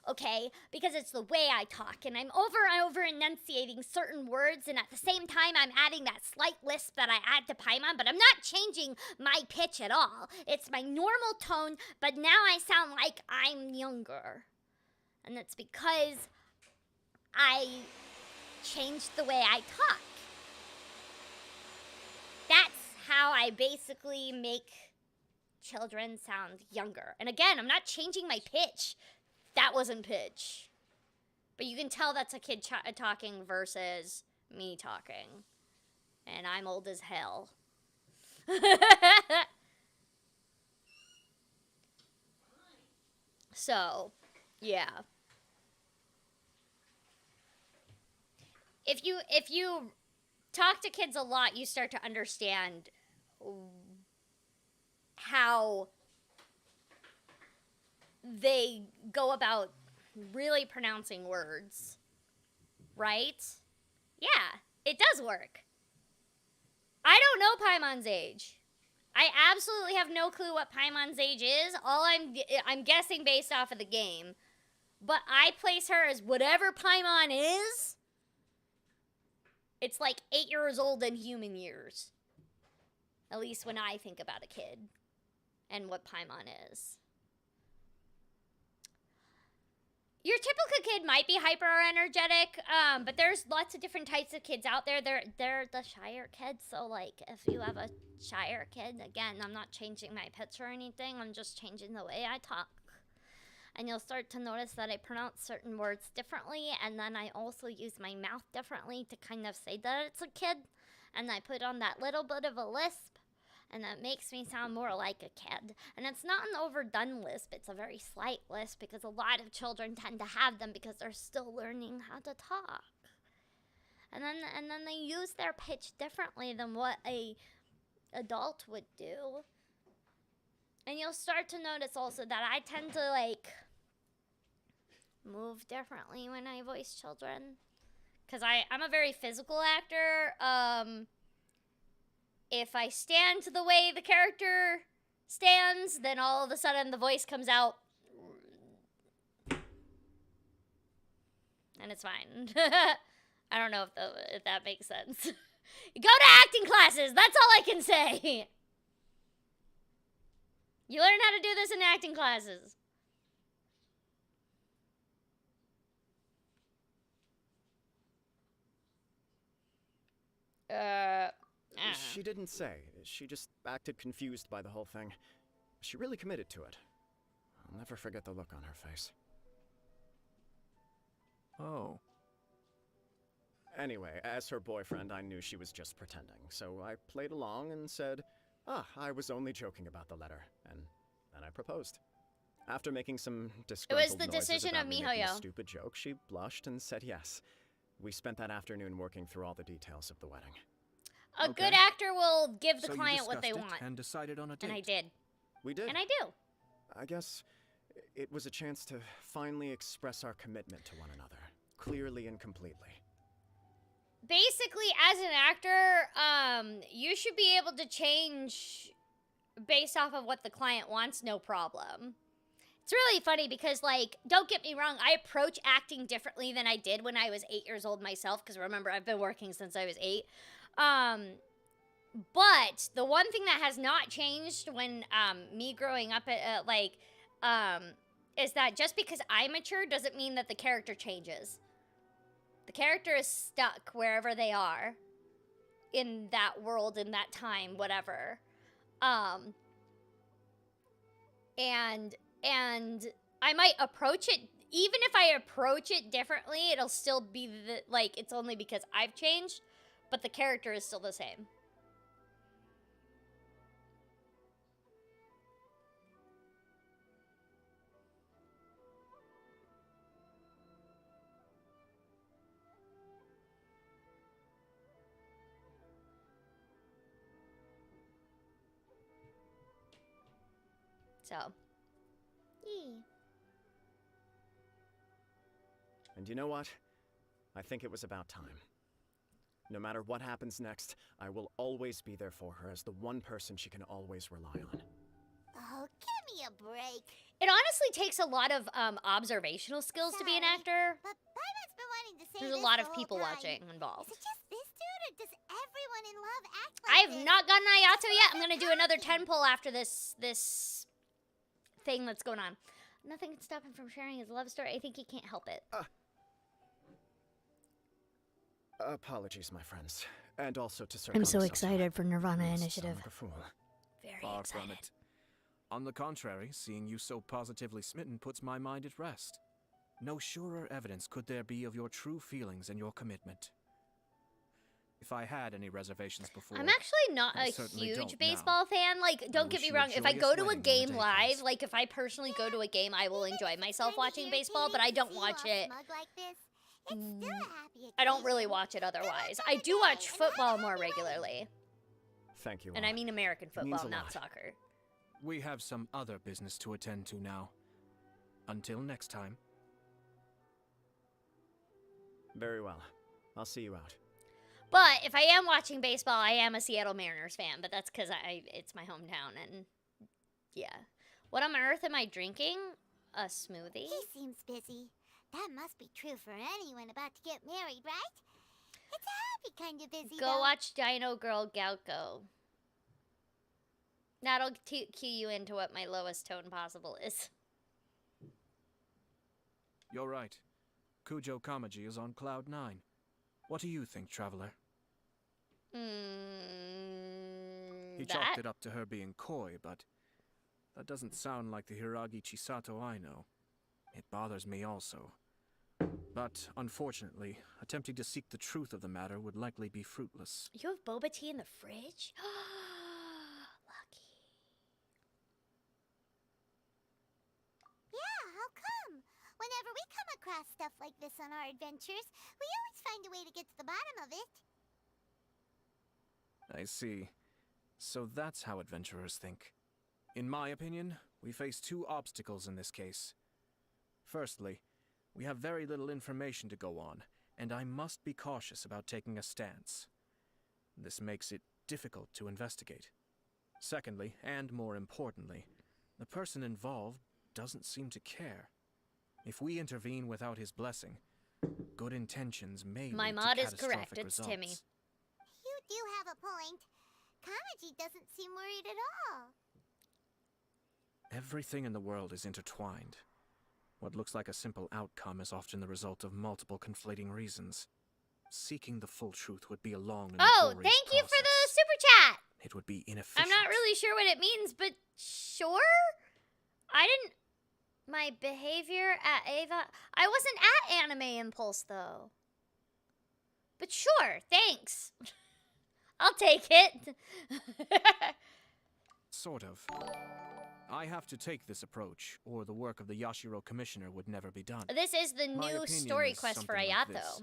Okay, because it's the way I talk, and I'm over enunciating certain words, and at the same time I'm adding that slight lisp that I add to Paimon, but I'm not changing my pitch at all. It's my normal tone, but now I sound like I'm younger. And that's because I changed the way I talk. That's how I basically make children sound younger. And again, I'm not changing my pitch. That wasn't pitch. But you can tell that's a kid talking versus me talking. And I'm old as hell. So, yeah. If you talk to kids a lot, you start to understand how they go about really pronouncing words, right? Yeah, it does work. I don't know Paimon's age. I absolutely have no clue what Paimon's age is. All I'm guessing based off of the game. But I place her as whatever Paimon is. It's like 8 years old in human years. At least when I think about a kid and what Paimon is. Your typical kid might be hyper energetic, but there's lots of different types of kids out there. They're the shyer kids, so like if you have a shyer kid, again, I'm not changing my pitch or anything, I'm just changing the way I talk. And you'll start to notice that I pronounce certain words differently, and then I also use my mouth differently to kind of say that it's a kid, and I put on that little bit of a lisp. And that makes me sound more like a kid. And it's not an overdone lisp, it's a very slight lisp because a lot of children tend to have them because they're still learning how to talk. And then they use their pitch differently than what a adult would do. And you'll start to notice also that I tend to like move differently when I voice children. Cause I'm a very physical actor. If I stand the way the character stands, then all of a sudden the voice comes out. And it's fine. I don't know if that makes sense. Go to acting classes, that's all I can say. You learn how to do this in acting classes. She didn't say. She just acted confused by the whole thing. She really committed to it. I'll never forget the look on her face. Oh. Anyway, as her boyfriend, I knew she was just pretending, so I played along and said, I was only joking about the letter, and then I proposed. After making some disgruntled noises decision about of me making a MiHoYo. stupid joke, she blushed and said yes. We spent that afternoon working through all the details of the wedding. A good actor will give the So you client what they discussed it want. and decided on a date. And I did. We did. And I do. I guess it was a chance to finally express our commitment to one another, clearly and completely. Basically, as an actor, you should be able to change based off of what the client wants, no problem. It's really funny because, like, don't get me wrong, I approach acting differently than I did when I was 8 years old myself, because remember, I've been working since I was 8. But the one thing that has not changed when, me growing up, is that just because I mature doesn't mean that the character changes. The character is stuck wherever they are in that world, in that time, whatever. And I might approach it, even if I approach it differently, it'll still be it's only because I've changed, but the character is still the same. So, And you know what? I think it was about time. No matter what happens next, I will always be there for her as the one person she can always rely on. Oh, give me a break. it honestly takes a lot of observational skills to be an Sorry, actor. But Paimon's been wanting to say There's a this lot the of whole people time. watching involved. Is it just this dude, or does everyone in love act like I have this? not gotten Ayato yet. I'm gonna do another 10 pull after this thing that's going on. Nothing can stop him from sharing his love story. I think he can't help it. Apologies, my friends. And also to Sir I'm so Kami-sama. excited for Nirvana I must Initiative. sound like a fool. Very Far excited. from it. On the contrary, seeing you so positively smitten puts my mind at rest. No surer evidence could there be of your true feelings and your commitment. If I had any reservations before, I'm actually not I a certainly huge don't baseball fan. Like, don't get wish me you a wrong. If I joyous go to a wedding when the game day live, comes. like if I personally go to a game, I will enjoy myself Kinda watching irritating baseball, but I to don't see you watch all it. smug like this. It's still a happy I don't really occasion. watch it otherwise. on I the do day, watch and football have a more happy wedding. regularly. Thank you And all. I mean American It means football, a not lot. soccer. we have some other business to attend to now. Until next time. Very well. I'll see you out. But if I am watching baseball, I am a Seattle Mariners fan. But that's because it's my hometown, and yeah. What on earth am I drinking? A smoothie? He seems busy. That must be true for anyone about to get married, right? It's a happy kind of busy, Go though. watch Dino Girl Galco. That'll cue you into what my lowest tone possible is. You're right. Kujo Kamaji is on cloud 9. What do you think, Traveler? He chalked it up to her being coy, but that doesn't sound like the Hiragi Chisato I know. It bothers me also. But, unfortunately, attempting to seek the truth of the matter would likely be fruitless. You have boba tea in the fridge? Lucky. Yeah, how come? Whenever we come across stuff like this on our adventures, we always find a way to get to the bottom of it. I see. So that's how adventurers think. In my opinion, we face two obstacles in this case. Firstly, we have very little information to go on, and I must be cautious about taking a stance. This makes it difficult to investigate. Secondly, and more importantly, the person involved doesn't seem to care. If we intervene without his blessing, good intentions may My lead mod to is catastrophic correct. It's results. Timmy. You do have a point. Kamaji doesn't seem worried at all. Everything in the world is intertwined. What looks like a simple outcome is often the result of multiple conflating reasons. Seeking the full truth would be a long and Oh, laborious thank you for the process. super chat. It would be inefficient. I'm not really sure what it means, but sure. I didn't. My behavior at Ava. I wasn't at Anime Impulse though. But sure, thanks. I'll take it. Sort of. I have to take this approach, or the work of the Yashiro Commissioner would never be done. This is the My new opinion story is quest for something like Ayato. this.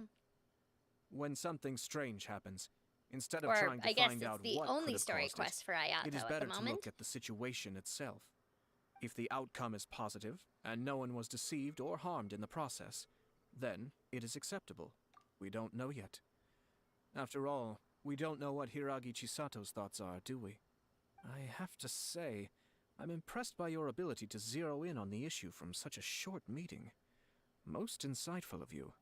When something strange happens, instead of Or trying to I guess find it's out the what could only have story caused quest for Ayato it is at better the to moment. look at the situation itself. If the outcome is positive, and no one was deceived or harmed in the process, then it is acceptable. We don't know yet. After all, we don't know what Hiragi Chisato's thoughts are, do we? I have to say, I'm impressed by your ability to zero in on the issue from such a short meeting. Most insightful of you.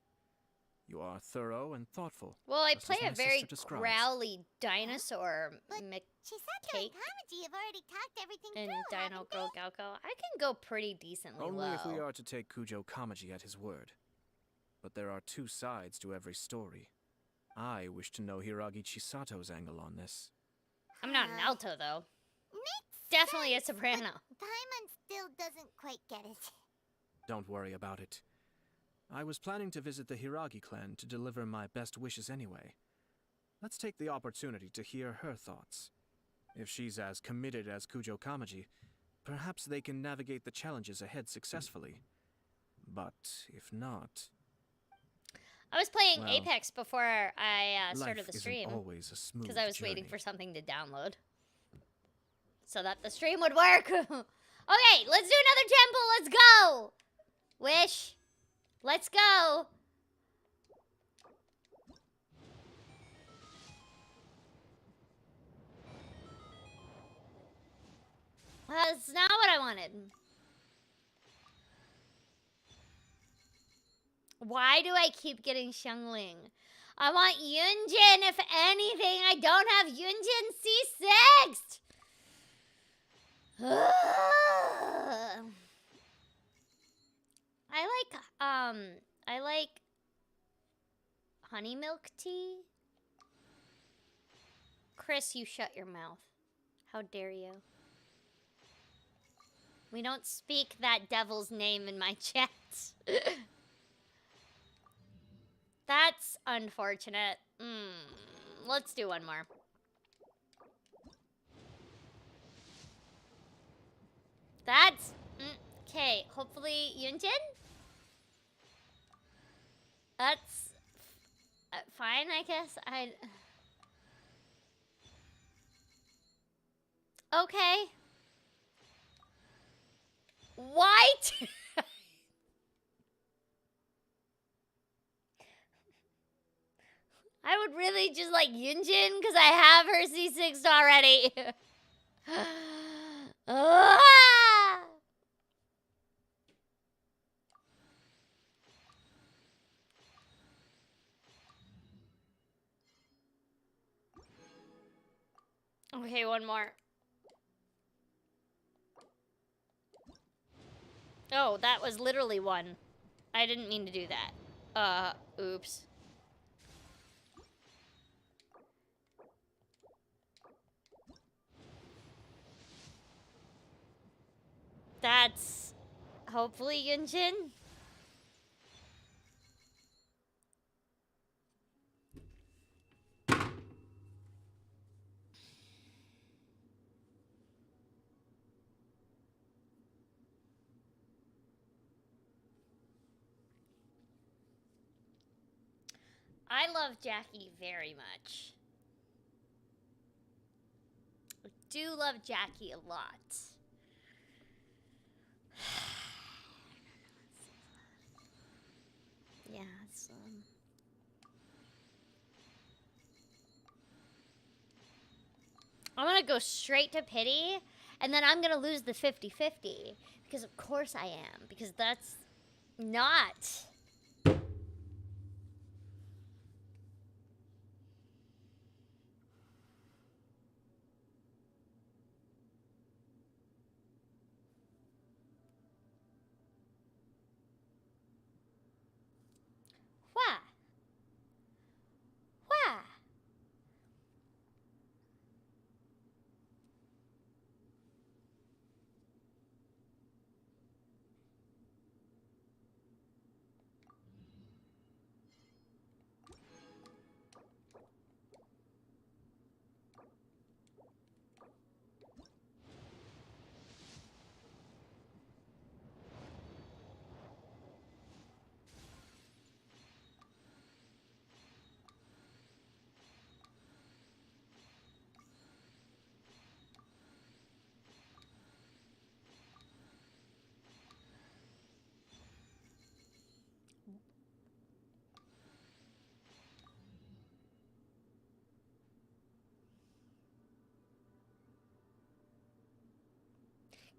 You are thorough and thoughtful. Well, I just play as my a very sister describes. growly dinosaur But Chisato cake and Kamaji have already talked everything in through, Dino haven't Girl they? Galco. I can go pretty decently Only low. if we are to take Kujo Kamaji at his word. But there are two sides to every story. I wish to know Hiragi Chisato's angle on this. I'm not an alto though. Makes Definitely a sense, soprano. but Paimon still doesn't quite get it. Don't worry about it. I was planning to visit the Hiragi clan to deliver my best wishes anyway. Let's take the opportunity to hear her thoughts. If she's as committed as Kujo Kamaji, perhaps they can navigate the challenges ahead successfully. But if not, I was playing well, Apex before I started life the stream isn't always a smooth because I was waiting journey. for something to download so that the stream would work. Okay, let's do another temple. Let's go. Wish. Let's go. That's not what I wanted. Why do I keep getting Xiangling? I want Yunjin. If anything, I don't have Yunjin C6. I like honey milk tea. Chris, you shut your mouth. How dare you? We don't speak that devil's name in my chat. That's unfortunate. Let's do one more. That's... okay, hopefully Yunjin? That's... fine, I guess. Okay. White? I would really just like Yunjin because I have her C6 already. Ah! Okay, one more. Oh, that was literally one. I didn't mean to do that. Oops. That's hopefully Yunjin. I love Jackie very much. I do love Jackie a lot. Yeah, it's, I'm gonna go straight to pity, and then I'm gonna lose the 50-50. Because of course I am. Because that's not... Why? Why?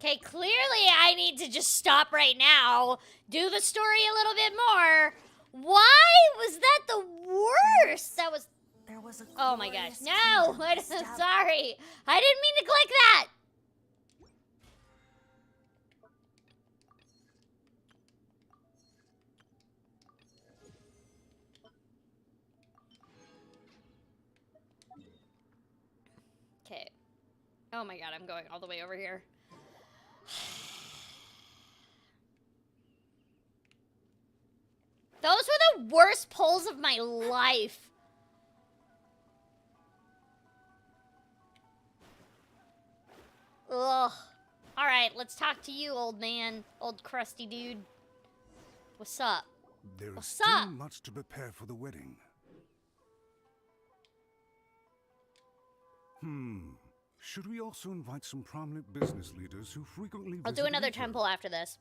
Okay, clearly I need to just stop right now, do the story a little bit more. Why was that the worst? That was... There was a Oh my gosh. glorious No! kingdom I'm established- sorry. I didn't mean to click that! Okay. Oh my god, I'm going all the way over here. Those were the worst pulls of my life. Ugh. Alright, let's talk to you, old man. Old crusty dude. What's up? There is What's still up? much to prepare for the wedding. Should we also invite some prominent business leaders who frequently I'll do visit another Asia? temple after this.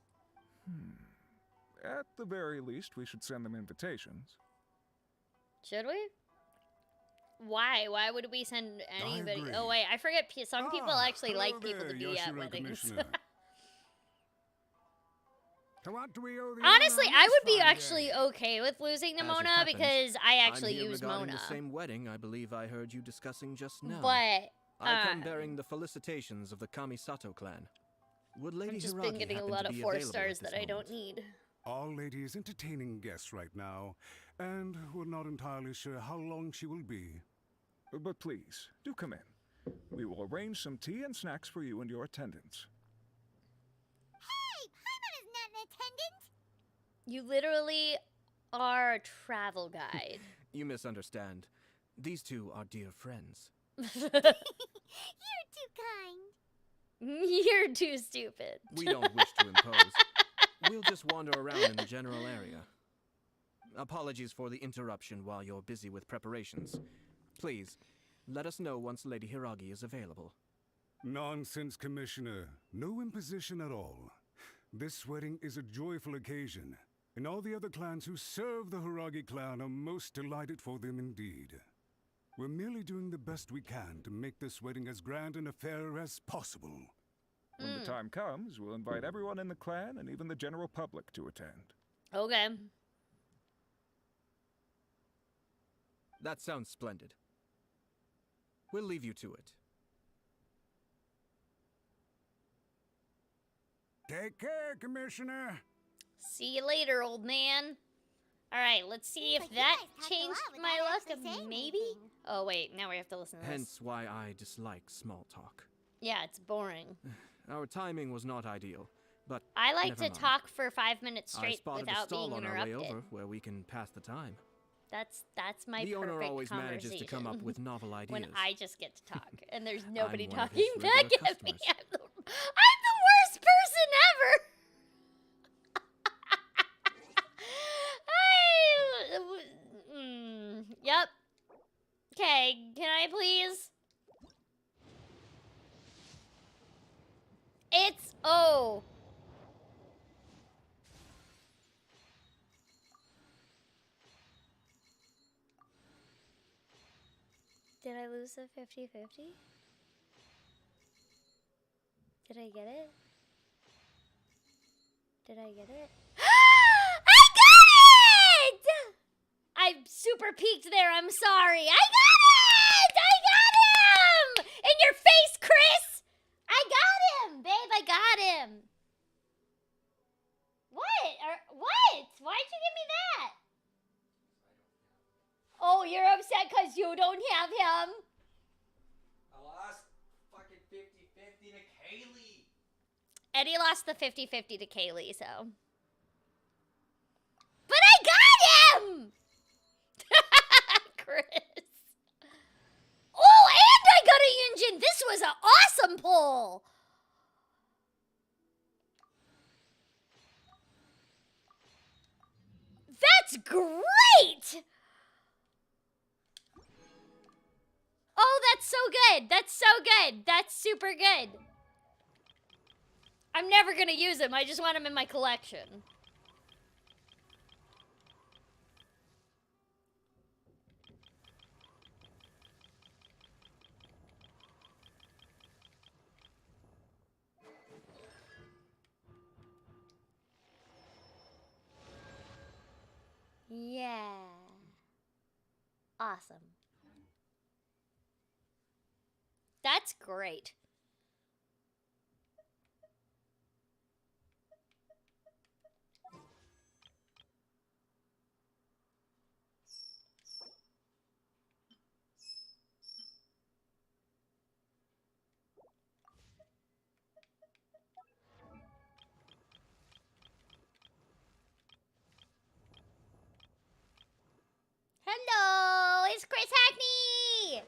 At the very least, we should send them invitations. Should we? Why? Why would we send anybody? agree. Oh wait, I forget. Some people actually hello like people there, to be at Yoshiro weddings. Commissioner. To what do we owe the Honestly, honor on I this would be fine actually day? okay with losing to As it Mona happens, because I actually I'm here use regarding Mona. the same wedding I believe I heard you discussing just now. But I come bearing the felicitations of the Kamisato clan. Would Lady I've just Hiragi been getting a happen lot to of be 4 available at stars this that I don't moment? need. Our lady is entertaining guests right now, and we're not entirely sure how long she will be. But please, do come in. We will arrange some tea and snacks for you and your attendants. Hey, Paimon is not in attendance. You literally are a travel guide. You misunderstand. These two are dear friends. You're too kind. You're too stupid. We don't wish to impose. We'll just wander around in the general area. Apologies for the interruption while you're busy with preparations. Please, let us know once Lady Hiragi is available. Nonsense, Commissioner. No imposition at all. This wedding is a joyful occasion, and all the other clans who serve the Hiragi clan are most delighted for them indeed. We're merely doing the best we can to make this wedding as grand an affair as possible. When the time comes, we'll invite everyone in the clan and even the general public to attend. Okay. That sounds splendid. We'll leave you to it. Take care, Commissioner. See you later, old man. All right, let's see if But you that guys talked a changed lot my without luck actually of saying maybe. anything. Oh wait, now we have to listen to this. Hence why I dislike small talk. Yeah, it's boring. Our timing was not ideal, but I like never to mind. talk for 5 minutes I straight spotted a without stall being on our way interrupted. over where we can pass the time. That's my The owner perfect always manages to come up conversation. with novel ideas. When I just get to talk and there's nobody I'm one of talking his back regular at me. customers. I'm the worst person ever. Yep. Okay, can I please? It's O. Did I lose the 50-50? Did I get it? Did I get it? I got it! I super peaked there. I'm sorry. I got it! I got him! In your face, Chris! I got him! Babe, I got him. What? What? Why'd you give me that? Oh, you're upset because you don't have him? I lost fucking 50-50 to Kaylee. Eddie lost the 50-50 to Kaylee, so. But I got him! Chris. Oh, and I got a Yunjin! This was an awesome pull! That's great! Oh, that's so good. That's so good. That's super good. I'm never gonna use him. I just want him in my collection. Yeah. Awesome. That's great. Hello, it's Chris Hackney!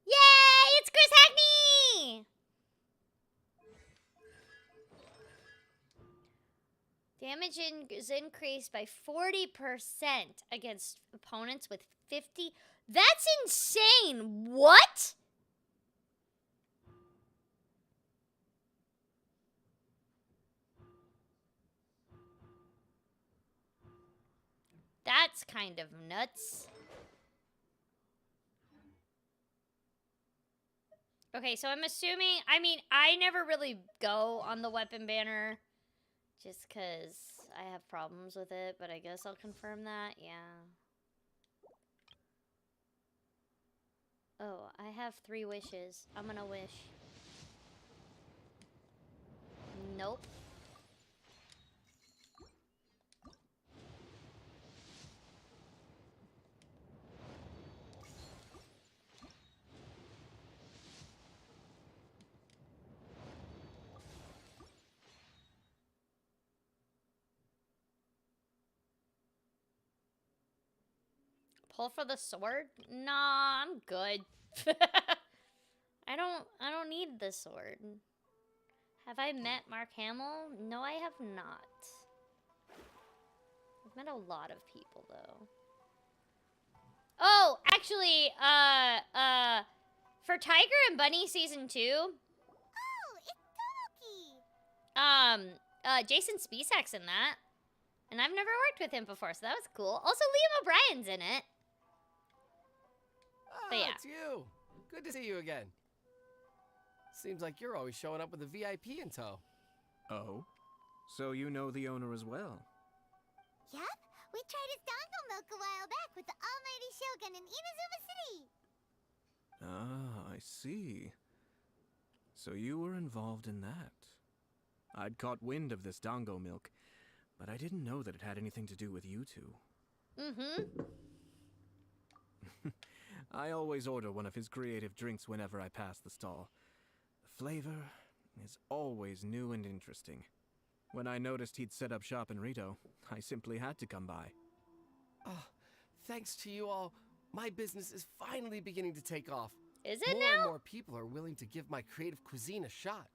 Yay, it's Chris Hackney! Damage is increased by 40% against opponents with 50. That's insane! What? That's kind of nuts. Okay, so I'm assuming, I mean, I never really go on the weapon banner just because I have problems with it, but I guess I'll confirm that, yeah. Oh, I have 3 wishes. I'm gonna wish. Nope. Pull for the sword? Nah, I'm good. I don't need the sword. Have I met Mark Hamill? No, I have not. I've met a lot of people though. Oh, actually, for Tiger and Bunny season 2, Oh, it's Tomoki. Jason Spacek's in that. And I've never worked with him before, so that was cool. Also, Liam O'Brien's in it. But yeah. It's you. Good to see you again. Seems like you're always showing up with a VIP in tow. Oh? So you know the owner as well? Yup, we tried his dongle milk a while back with the almighty Shogun in Inazuma City. Ah, I see. So you were involved in that. I'd caught wind of this dango milk, but I didn't know that it had anything to do with you two. Mm-hmm. I always order one of his creative drinks whenever I pass the stall. The flavor is always new and interesting. When I noticed he'd set up shop in Rito, I simply had to come by. Oh, thanks to you all, my business is finally beginning to take off. Is it more now? and more people are willing to give my creative cuisine a shot.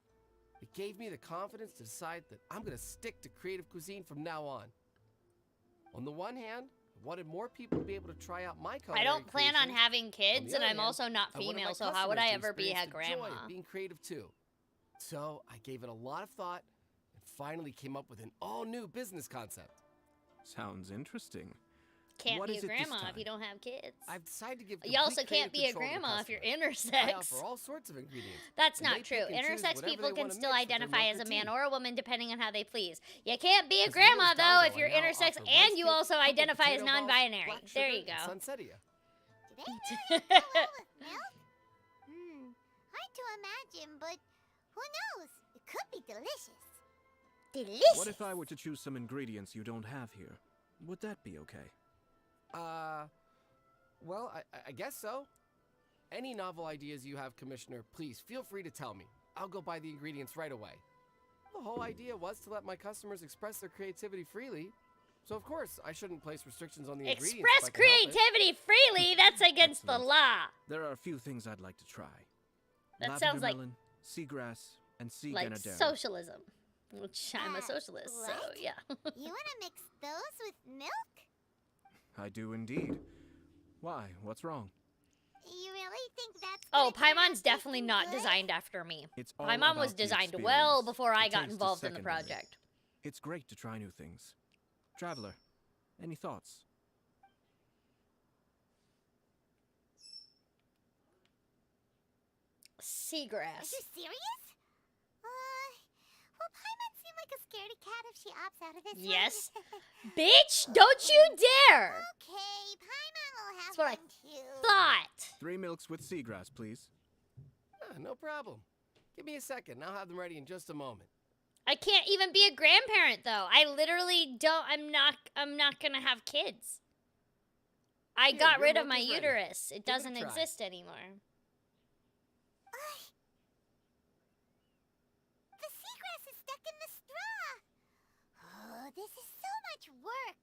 It gave me the confidence to decide that I'm going to stick to creative cuisine from now on. On the one hand, I wanted more people to be able to try out my culinary I don't plan on creations. having kids, On and the I'm other also hand, not I wanted female, my so how would customers I to ever be a experience the joy grandma? of being creative too. So I gave it a lot of thought and finally came up with an all-new business concept. Sounds interesting. Can't What be a is it this grandma if time? you don't have kids. I've decided to give You also complete can't be creative a control to the grandma if you're customer. I intersex. offer all sorts of ingredients. That's and they not true. pick and choose Intersex whatever people they can wanna still mix with their identify milk as or a man tea. or a woman depending on how they please. You can't be a As well as grandma though Dango, if you're I now intersex offer and rice you cake, also purple identify as potato balls, non-binary. black There sugar, you go. and sunsettia. Do they really go well with milk? Hard to imagine, but who knows? It could be delicious. Delicious. What if I were to choose some ingredients you don't have here? Would that be okay? Well, I guess so. Any novel ideas you have, Commissioner, please feel free to tell me. I'll go buy the ingredients right away. The whole idea was to let my customers express their creativity freely. So, of course, I shouldn't place restrictions on the ingredients. Express if I can help it. creativity freely. That's against the Excellent. law. There are a few things I'd like to try. That Lavender sounds like melon, seagrass, and sea like grenadine. socialism, which I'm a socialist, so what? yeah. You want to mix those with milk? I do indeed. Why? What's wrong? You really think that's Oh, gonna turn out Paimon's definitely tasting not good? designed after me. It's all Paimon was about the designed well experience. before I The got taste is involved in the secondary. project. It's great to try new things. Traveler, any thoughts? Are Seagrass. you serious? Well, Paimon seemed like a scaredy cat if she opts out of this one. Yes. Bitch, don't you dare! Okay, Paimon will have That's what I one too. Thought. 3 milks with seagrass, please. No problem. Give me a second. I'll have them ready in just a moment. I can't even be a grandparent though. I literally don't. I'm not gonna have kids. I Here, got your rid of milk my is ready. uterus. It Give it a doesn't try. exist anymore. The seagrass is stuck in the straw. Oh, this is so much work.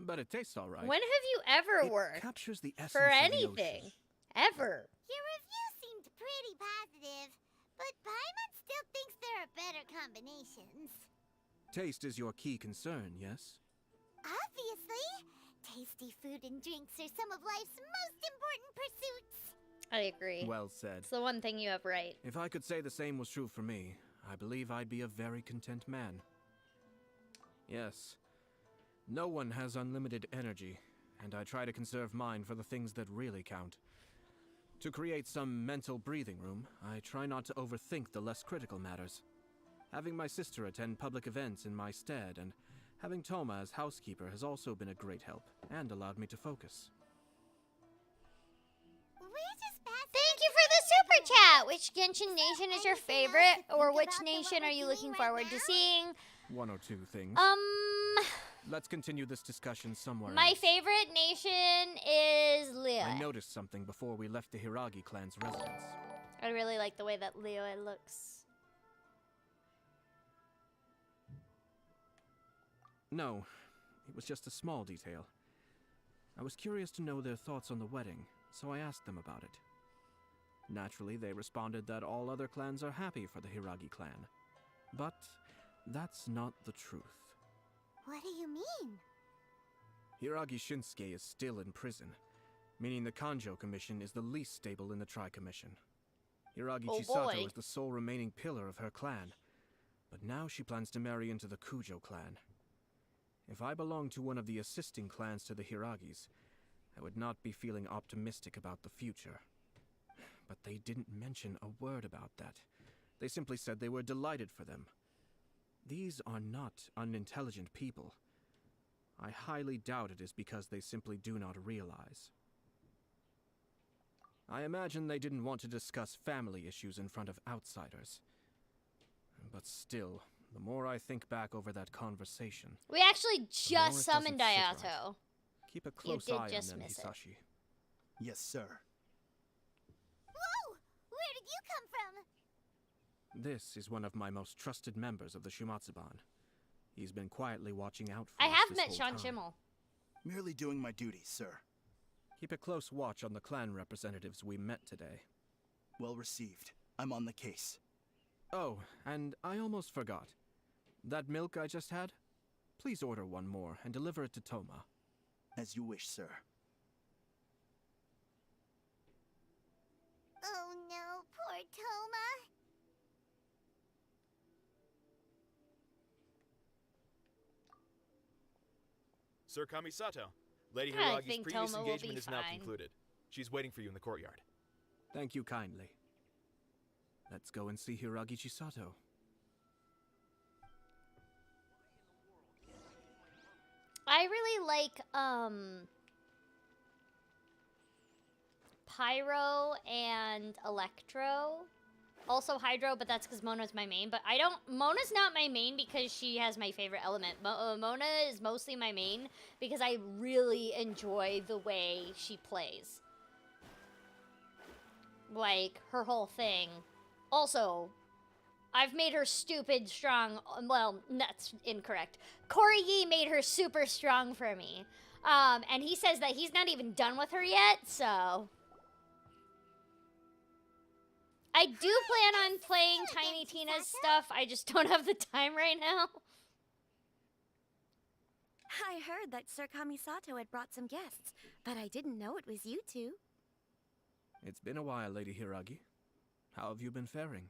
But it tastes all right. When have you ever it worked captures the essence for of the anything? ocean. Ever? Your review seemed pretty positive, but Paimon still thinks there are better combinations. Taste is your key concern, yes? Obviously, tasty food and drinks are some of life's most important pursuits. I agree. Well said. It's the one thing you have right. If I could say the same was true for me, I believe I'd be a very content man. Yes. No one has unlimited energy, and I try to conserve mine for the things that really count. To create some mental breathing room, I try not to overthink the less critical matters. Having my sister attend public events in my stead and having Toma as housekeeper has also been a great help and allowed me to focus. We're just passing. Thank you for the super chat. Which Genshin nation is your favorite, or which nation are you looking forward to seeing? One or two things. Let's continue this discussion somewhere My else. favorite nation is Liyue. I noticed something before we left the Hiragi clan's residence. I really like the way that Liyue looks. No, it was just a small detail. I was curious to know their thoughts on the wedding, so I asked them about it. Naturally, they responded that all other clans are happy for the Hiragi clan. But that's not the truth. What do you mean? Hiragi Shinsuke is still in prison, meaning the Kanjo Commission is the least stable in the Tri-Commission. Hiragi Oh Chisato boy. is the sole remaining pillar of her clan. But now she plans to marry into the Kujo clan. If I belonged to one of the assisting clans to the Hiragis, I would not be feeling optimistic about the future. But they didn't mention a word about that. They simply said they were delighted for them. These are not unintelligent people. I highly doubt it is because they simply do not realize. I imagine they didn't want to discuss family issues in front of outsiders. But still, the more I think back over that conversation... We actually the more just it summoned doesn't sit right. Ayato. Keep a close did eye on just them, miss it. Hisashi. Yes, sir. Whoa! Where did you come from? This is one of my most trusted members of the Shumatsuban. He's been quietly watching out for I us have this met whole Sean time. Schimmel. Merely doing my duty, sir. Keep a close watch on the clan representatives we met today. Well received. I'm on the case. Oh, and I almost forgot. That milk I just had? Please order one more and deliver it to Toma. As you wish, sir. Oh no, poor Toma. Sir Kamisato, Lady I Hiragi's think previous Toma will engagement be is now fine. concluded. She's waiting for you in the courtyard. Thank you kindly. Let's go and see Hiragi Chisato. I really like Pyro and Electro. Also Hydro, but that's because Mona's my main. But Mona's not my main because she has my favorite element. Mona is mostly my main because I really enjoy the way she plays. Like, her whole thing. Also, I've made her stupid strong. Well, that's incorrect. Corey Yee made her super strong for me. And he says that he's not even done with her yet, so... I do plan on playing Tiny Tina's stuff. I just don't have the time right now. I heard that Sir Kamisato had brought some guests, but I didn't know it was you two. It's been a while, Lady Hiragi. How have you been faring?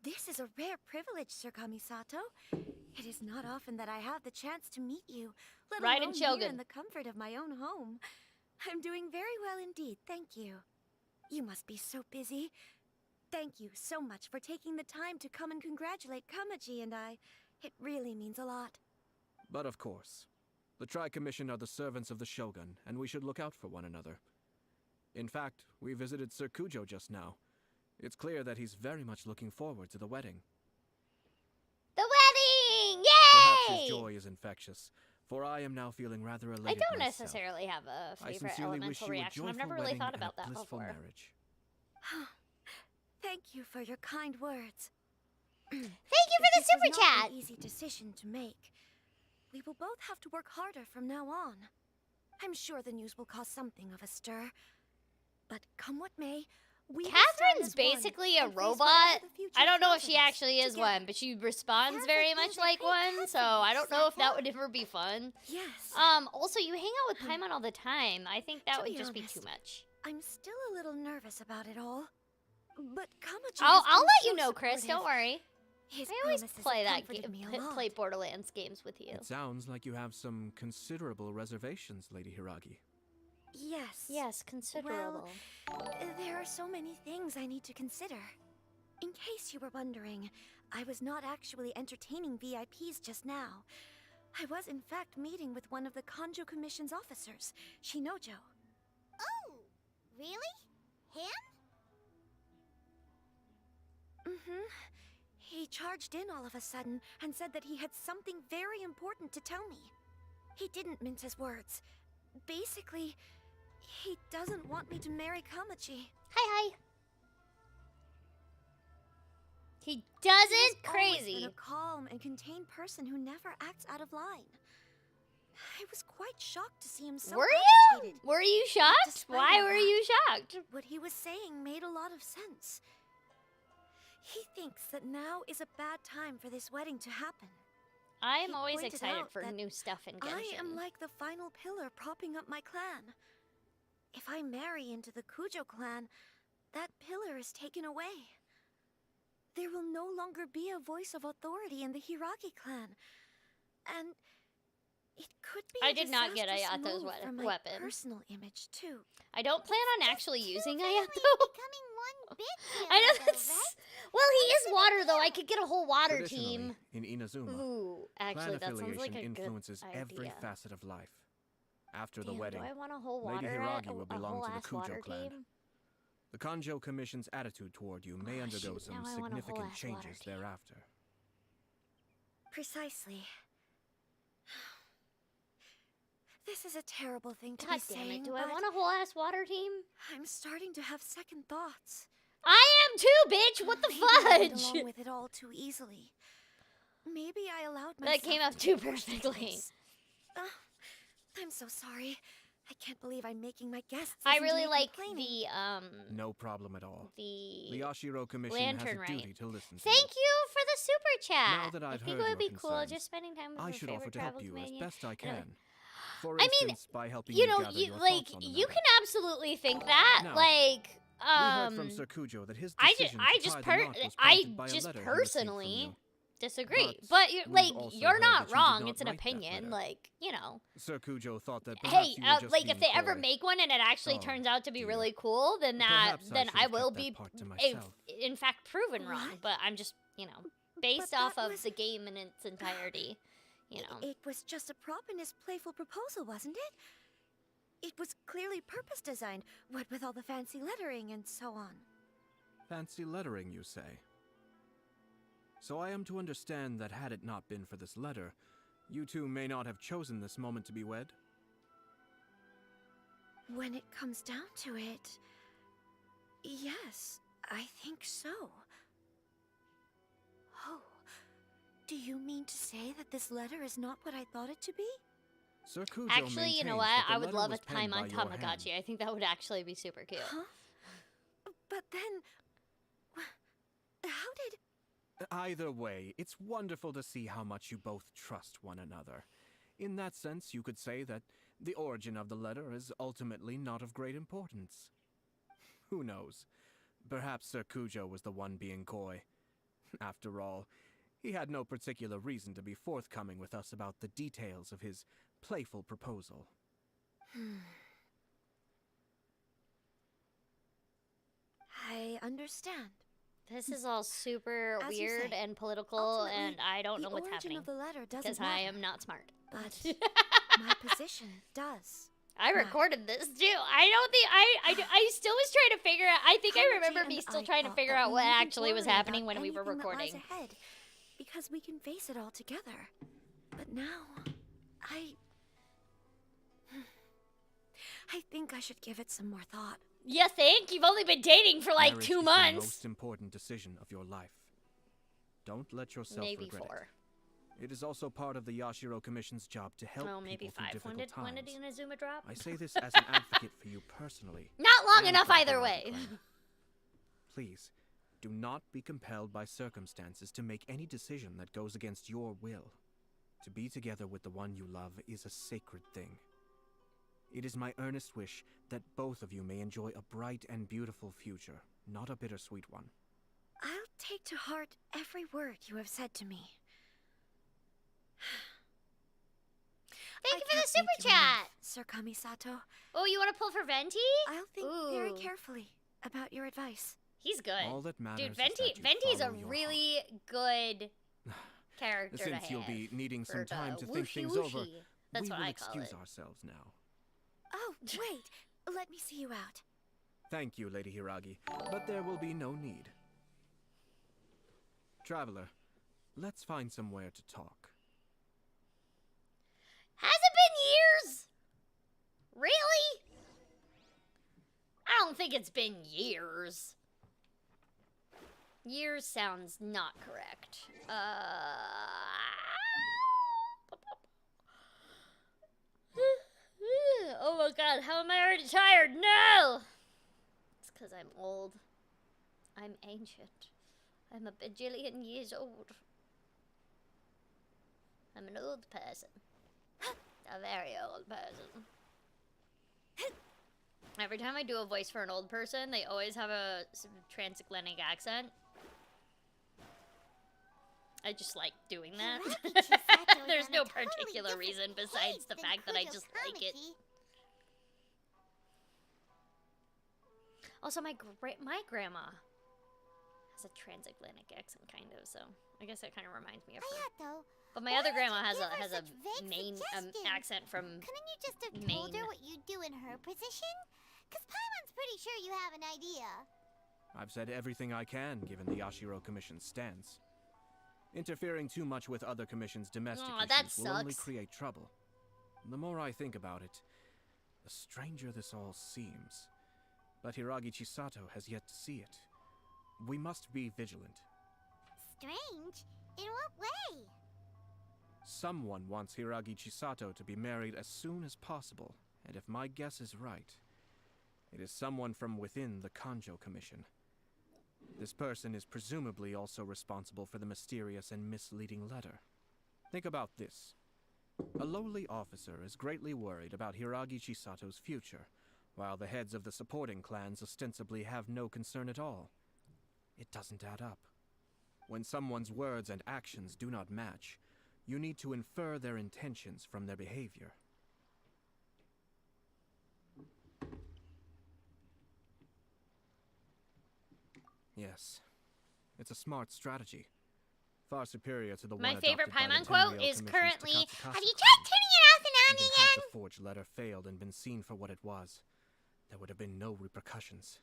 This is a rare privilege, Sir Kamisato. It is not often that I have the chance to meet you, let Right in alone here Shogun. in the comfort of my own home. I'm doing very well indeed, thank you. You must be so busy. Thank you so much for taking the time to come and congratulate Kamaji and I. It really means a lot. But of course. The Tri-Commission are the servants of the Shogun, and we should look out for one another. In fact, we visited Sir Kujo just now. It's clear that he's very much looking forward to the wedding. The wedding! Perhaps Yay! his joy is infectious, for I am now feeling rather elated I don't myself. necessarily have a I favorite sincerely wish elemental you a reaction. I've joyful never really wedding thought and a about that blissful before. marriage. Thank you for your kind words. Thank you for the This was super not chat! an easy decision to make. We will both have to work harder from now on. I'm sure the news will cause something of a stir. But come what may, we will stand Catherine's as one basically a and face robot. whatever the future I don't know if throws she at us actually is together. one, but she responds Perfect very much music. like Great one, so cutscenes, I don't know if that Sato. would ever be fun. Yes. Also, you hang out with Paimon all the time. I think that To would be just be honest, too much. I'm still a little nervous about it all. But Kamaji I'll has been let you so know, Chris. Don't supportive. worry. His I always promises play have that comforted me a lot. play Borderlands games with you. It sounds like you have some considerable reservations, Lady Hiragi. Yes. Yes, considerable. Well, there are so many things I need to consider. In case you were wondering, I was not actually entertaining VIPs just now. I was in fact meeting with one of the Kanjo Commission's officers, Shinojo. Oh, really? Him? Mm-hmm. He charged in all of a sudden and said that he had something very important to tell me. He didn't mince his words. Basically, he doesn't want me to marry Kamaji. Hi. He He's doesn't always crazy. been a calm and contained person who never acts out of line. I was quite shocked to see him so Were you? agitated. Were you shocked? Despite Why all were that, you shocked? What he was saying made a lot of sense. He thinks that now is a bad time for this wedding to happen. I'm He always pointed excited out for that new stuff in Genshin. I am like the final pillar propping up my clan. If I marry into the Kujo clan, that pillar is taken away. there will no longer be a voice of authority in the Hiragi clan. And it could be I a did not get disastrous Ayato's move for my weapon. personal image, too. I don't plan on actually using Ayato. Becoming one big I know hero, that's... right? Well, he is water, though. I could get a whole water Traditionally, team. in Inazuma, Ooh, actually, clan that sounds like affiliation a good influences every idea. facet of life. After the Damn, wedding, do I want a whole Lady water, Hiragi will a belong whole to the ass Kujo water clan. team? The Kanjo Commission's attitude toward you may Oh, undergo shoot, some now I want a whole significant ass water changes team. thereafter. Precisely. This is a terrible thing to God be damn saying, it, do I but want a whole ass water team? I'm starting to have second thoughts. I am too, bitch! What the Maybe I went fudge? along with it all too easily. Maybe I allowed myself That came out to too be pushed into perfectly. this. I'm so sorry. I can't believe I'm making my guests. I listen to really me like complaining. the, No problem at all. the The Yashiro Commission lantern has a duty right. to listen to Thank you. you for the super chat. Now that I've I think heard it would your be cool concerns, just spending time with I my should favorite offer to travel help you companion. as best I And, can. For I mean, instance, by helping you know, gather you your like thoughts on the you matter. can absolutely think that. Now, Like, we heard from Sir Kujo that his decision to tie the knot was prompted by a letter he received from personally you. disagree. But But you're we've like also you're heard not that you did wrong. not It's an write that opinion. letter. Like, you know. Sir Kujo thought that perhaps Hey, you were just like being if they ever coy. make one and it actually Oh, turns out to be dear. really cool, then Perhaps I should I have will kept that be part to if, myself. in fact proven wrong. What? But I'm just, you know, based But off that of was- the game in its entirety, you know. It was just a prop in his playful proposal, wasn't it? It was clearly purpose designed, what with all the fancy lettering and so on. Fancy lettering, you say? So I am to understand that had it not been for this letter, you two may not have chosen this moment to be wed? When it comes down to it, yes, I think so. Oh, do you mean to say that this letter is not what I thought it to be? Sir Kujo Actually, you know maintains what? that the I would letter love a was penned by Paimon your Tamagotchi. hand. I think that would actually be super cute. Huh? But then, how did... Either way, it's wonderful to see how much you both trust one another. In that sense, you could say that the origin of the letter is ultimately not of great importance. Who knows? Perhaps Sir Kujo was the one being coy. After all, he had no particular reason to be forthcoming with us about the details of his playful proposal. I understand. This is all super As you weird say, and political, ultimately, and I don't know the what's origin happening of the letter doesn't because I matter. am not smart. But my position does. I matter. recorded this too. I don't think I still was trying to figure out. I think I Kamaji remember and me still I trying to thought figure that out we what needn't actually was worry happening about when we were anything that lies recording. ahead, because we can face it all together. But now, I think I should give it some more thought. You think? You've only been dating for like Marriage 2 is months. the most important decision of your life. Don't let yourself Maybe regret 4. it. It is also part of the Yashiro Commission's job to help Oh, maybe people through 5. difficult When did times. Inazuma drop? I say this as an advocate for you personally. Not long and enough for the either Hiragi way. clan. Please, do not be compelled by circumstances to make any decision that goes against your will. To be together with the one you love is a sacred thing. It is my earnest wish that both of you may enjoy a bright and beautiful future, not a bittersweet one. I'll take to heart every word you have said to me. Thank you for the can't super thank you enough, chat. Sir Kamisato. Oh, you want to pull for Venti? I'll think very Ooh. carefully about your advice. He's good. All that matters Dude, is Venti that you Venti's a follow your really good character Since to you'll have. be needing some for the time to think wooshy things over, wooshy. That's we what will I call excuse it. ourselves now. Oh, wait. Let me see you out. Thank you, Lady Hiragi, but there will be no need. Traveler, let's find somewhere to talk. Has it been years? Really? I don't think it's been years. Years sounds not correct. Oh my god, how am I already tired? No! It's because I'm old. I'm ancient. I'm a bajillion years old. I'm an old person. A very old person. Every time I do a voice for an old person, they always have a transatlantic accent. I just like doing that. Hiragi Chisato is There's on no a totally particular different reason besides page the than fact that I Kujo just like it. Kamaji. Also, my grandma has a transatlantic accent, kind of. So I guess that kind of reminds me of her. Ayato, But my other grandma has give her a such vague Maine suggestions? accent from Couldn't you just have told Maine. her what you'd do in her position? Because Paimon's pretty sure you have an idea. I've said everything I can given the Yashiro Commission's stance. Interfering too much with other commissions' domestic that issues will only sucks. create trouble. The more I think about it, the stranger this all seems. But Hiragi Chisato has yet to see it. We must be vigilant. Strange? In what way? Someone wants Hiragi Chisato to be married as soon as possible, and if my guess is right, it is someone from within the Kanjo Commission. This person is presumably also responsible for the mysterious and misleading letter. Think about this. A lowly officer is greatly worried about Hiragi Chisato's future, while the heads of the supporting clans ostensibly have no concern at all. It doesn't add up. When someone's words and actions do not match, you need to infer their intentions from their behavior. Yes, it's a smart strategy. Far superior to the My one favorite adopted by the Paimon quote Tenryou is Commission's currently, Takatsukasa Have you Clan. tried turning it off and on Even again? had the forged letter failed and been seen for what it was, there would have been no repercussions.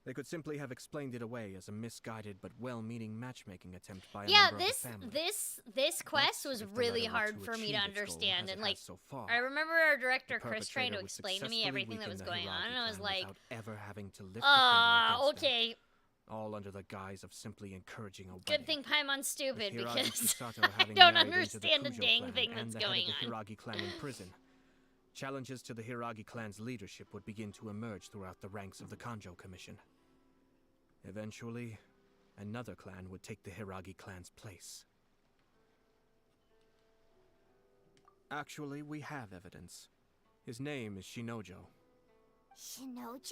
They could simply have explained it away as a misguided but well-meaning matchmaking attempt by a member of the family. this quest was if the really letter were hard to for me to achieve its goal, understand, as and it like has so far, I remember our director the Chris trying to perpetrator would explain to me successfully everything that weaken was the going on, Hiragi and I was clan like, without ever having to lift a finger against them, okay. all under the guise of simply encouraging a wedding. Good thing Paimon's stupid With Hiragi because Chisato I having don't married into the understand a Kujo dang clan thing and that's the going head of the on. Hiragi clan in prison, challenges to the Hiragi clan's leadership would begin to emerge throughout the ranks of the Kanjo Commission. Eventually, another clan would take the Hiragi clan's place. Actually, we have evidence. His name is Shinojo. Shinojo?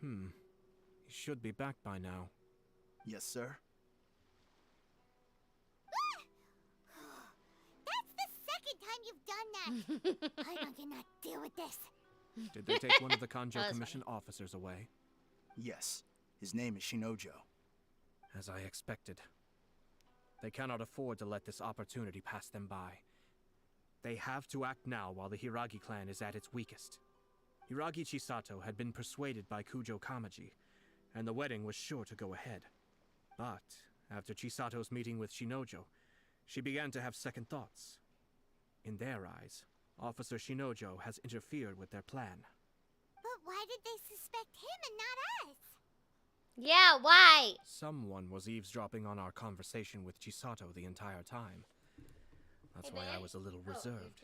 He should be back by now. Yes, sir. That's the second time you've done that. Paimon cannot deal with this. Did they take one of the Kanjo That was Commission officers away? Yes. His name is Shinojo. As I expected. They cannot afford to let this opportunity pass them by. They have to act now while the Hiragi clan is at its weakest. Hiragi Chisato had been persuaded by Kujo Kamaji, and the wedding was sure to go ahead. But, after Chisato's meeting with Shinojo, she began to have second thoughts. In their eyes, Officer Shinojo has interfered with their plan. But why did they suspect him and not us? Yeah, why? Someone was eavesdropping on our conversation with Chisato the entire time. That's why I was a little reserved.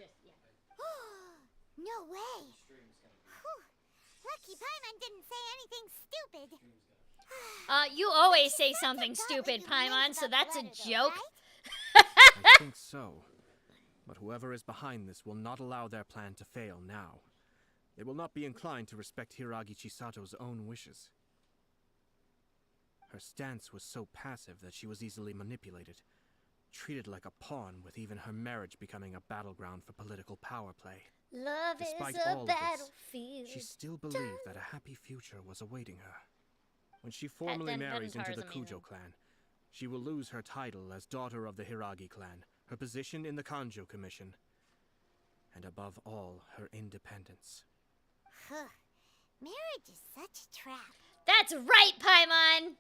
No way. Whew. Lucky Paimon didn't say anything stupid. You always say something stupid, Paimon, so that's a joke. I think so. But whoever is behind this will not allow their plan to fail now. They will not be inclined to respect Hiragi Chisato's own wishes. Her stance was so passive that she was easily manipulated, treated like a pawn, with even her marriage becoming a battleground for political power play. Love Despite is a all of this, battlefield. she still believed that a happy future was awaiting her. When she formally marries into the Kujo clan, she will lose her title as daughter of the Hiragi clan, her position in the Kanjo Commission, and above all, her independence. Marriage is such a trap. That's right, Paimon!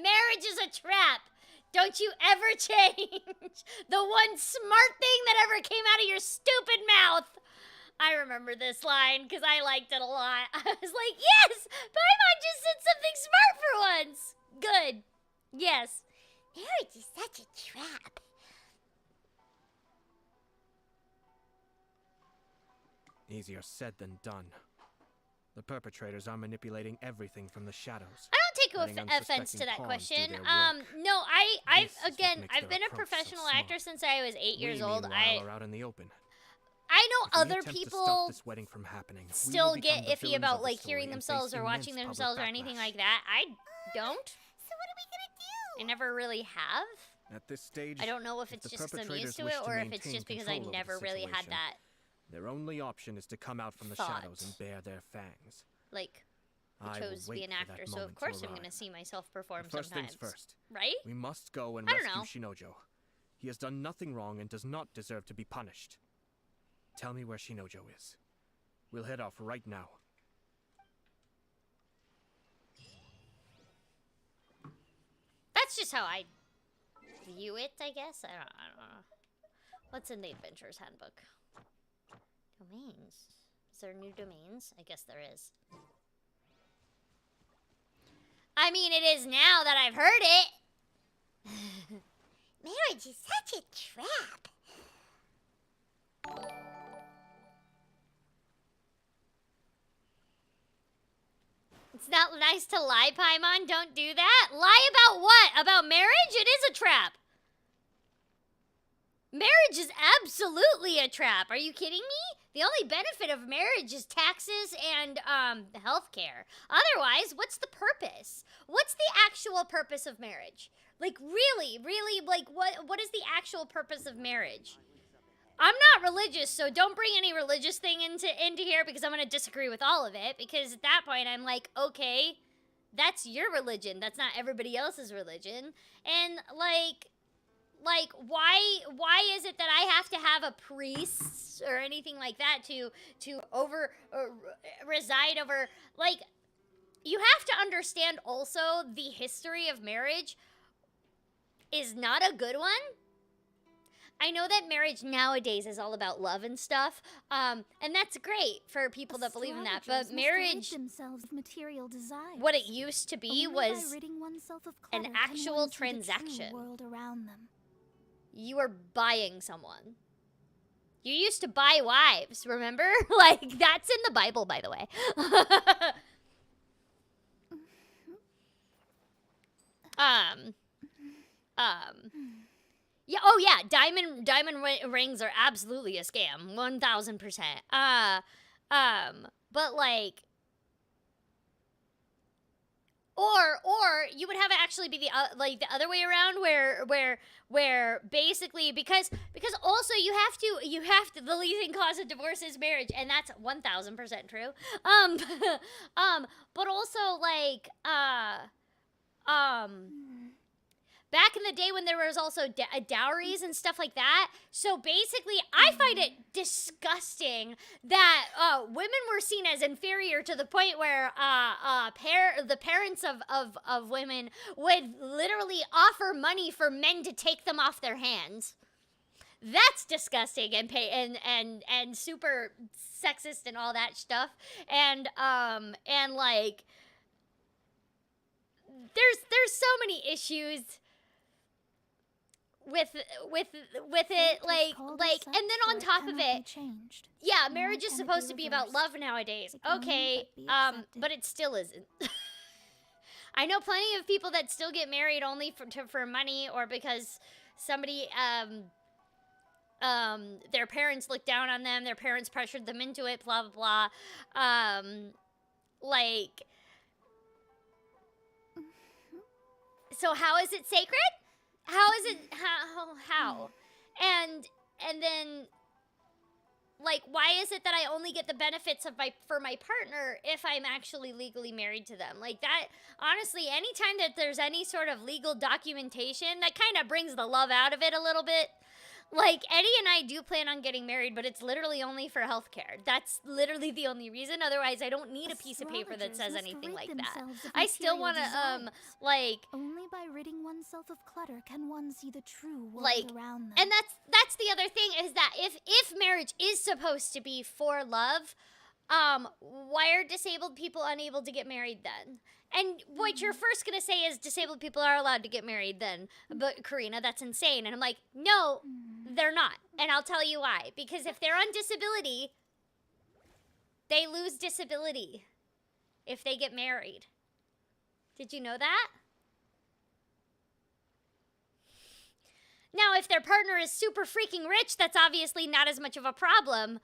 Marriage is a trap! Don't you ever change! The one smart thing that ever came out of your stupid mouth! I remember this line because I liked it a lot. I was like, yes! Paimon just said something smart for once! Good. Yes. Marriage is such a trap. Easier said than done. The perpetrators are manipulating everything from the shadows. I don't take letting offense to unsuspecting that pawns question. do their work. No, This is what makes I've their been a approach so professional smart. actor since I was 8 years We, old. meanwhile, are out in the open. I know If we other attempt to people stop this wedding from happening, we will still become get the iffy villains about of the like story hearing and themselves face or watching immense public themselves or anything backlash. like that. I don't. So what are we gonna do? I never really have. At this stage, I don't know if it's the just because I'm perpetrators used to wish it, or if it's maintain just because I control over the never really had situation, that, their only option is to come out from the thought. shadows and bare their fangs. like, I I will chose to be wait an for that actor, so of moment to course I'm arrive. going to see myself perform But first sometimes. things first. Right? We must go and I don't rescue Shinojo. He has done nothing wrong and does not deserve to be punished. Tell me where Shinojo is. We'll head off right now. That's just how I view it, I guess. I don't know. What's in the Adventurer's Handbook? Domains. Is there new domains? I guess there is. I mean, it is now that I've heard it. Marriage is such a trap. It's not nice to lie, Paimon. Don't do that. Lie about what? About marriage? It is a trap. Marriage is absolutely a trap. Are you kidding me? The only benefit of marriage is taxes and healthcare. Otherwise, what's the purpose? What's the actual purpose of marriage? Like really, like what is the actual purpose of marriage? I'm not religious, so don't bring any religious thing into here because I'm going to disagree with all of it, because at that point I'm like, okay, that's your religion. That's not everybody else's religion. And like why is it that I have to have a priest or anything like that to reside over? Like, you have to understand also the history of marriage is not a good one. I know that marriage nowadays is all about love and stuff, and that's great for people that believe in that. But marriage, themselves of material desires. what it used to be Only was by ridding oneself of an clutter can actual one see the true transaction. world around them. You are buying someone. You used to buy wives, remember? Like, that's in the Bible, by the way. Yeah, oh yeah, diamond rings are absolutely a scam, 1000%. But like, or you would have it actually be the like the other way around, where basically because also you have to the leading cause of divorce is marriage, and that's 1000% true. But also like back in the day when there was also dowries and stuff like that. So basically, I find it disgusting that women were seen as inferior to the point where the parents of women would literally offer money for men to take them off their hands. That's disgusting and super sexist and all that stuff. And like there's so many issues with it, like and then on top of it, yeah, marriage is supposed to be about love nowadays. Okay, but it still isn't. I know plenty of people that still get married only for money, or because somebody their parents looked down on them, their parents pressured them into it, blah blah blah. Like, so how is it sacred? How is it, how? And then, like, why is it that I only get the benefits for my partner if I'm actually legally married to them? Like, that, honestly, anytime that there's any sort of legal documentation, that kind of brings the love out of it a little bit. Like, Eddie and I do plan on getting married, but it's literally only for healthcare. That's literally the only reason. Otherwise, I don't need a piece of paper that says anything like that. I still want to, like... Only by ridding oneself of clutter can one see the true world like, around them. And that's the other thing, is that if marriage is supposed to be for love, why are disabled people unable to get married then? And what you're first going to say is disabled people are allowed to get married then. But, Corina, that's insane. And I'm like, no, they're not. And I'll tell you why. Because if they're on disability, they lose disability if they get married. Did you know that? Now, if their partner is super freaking rich, that's obviously not as much of a problem.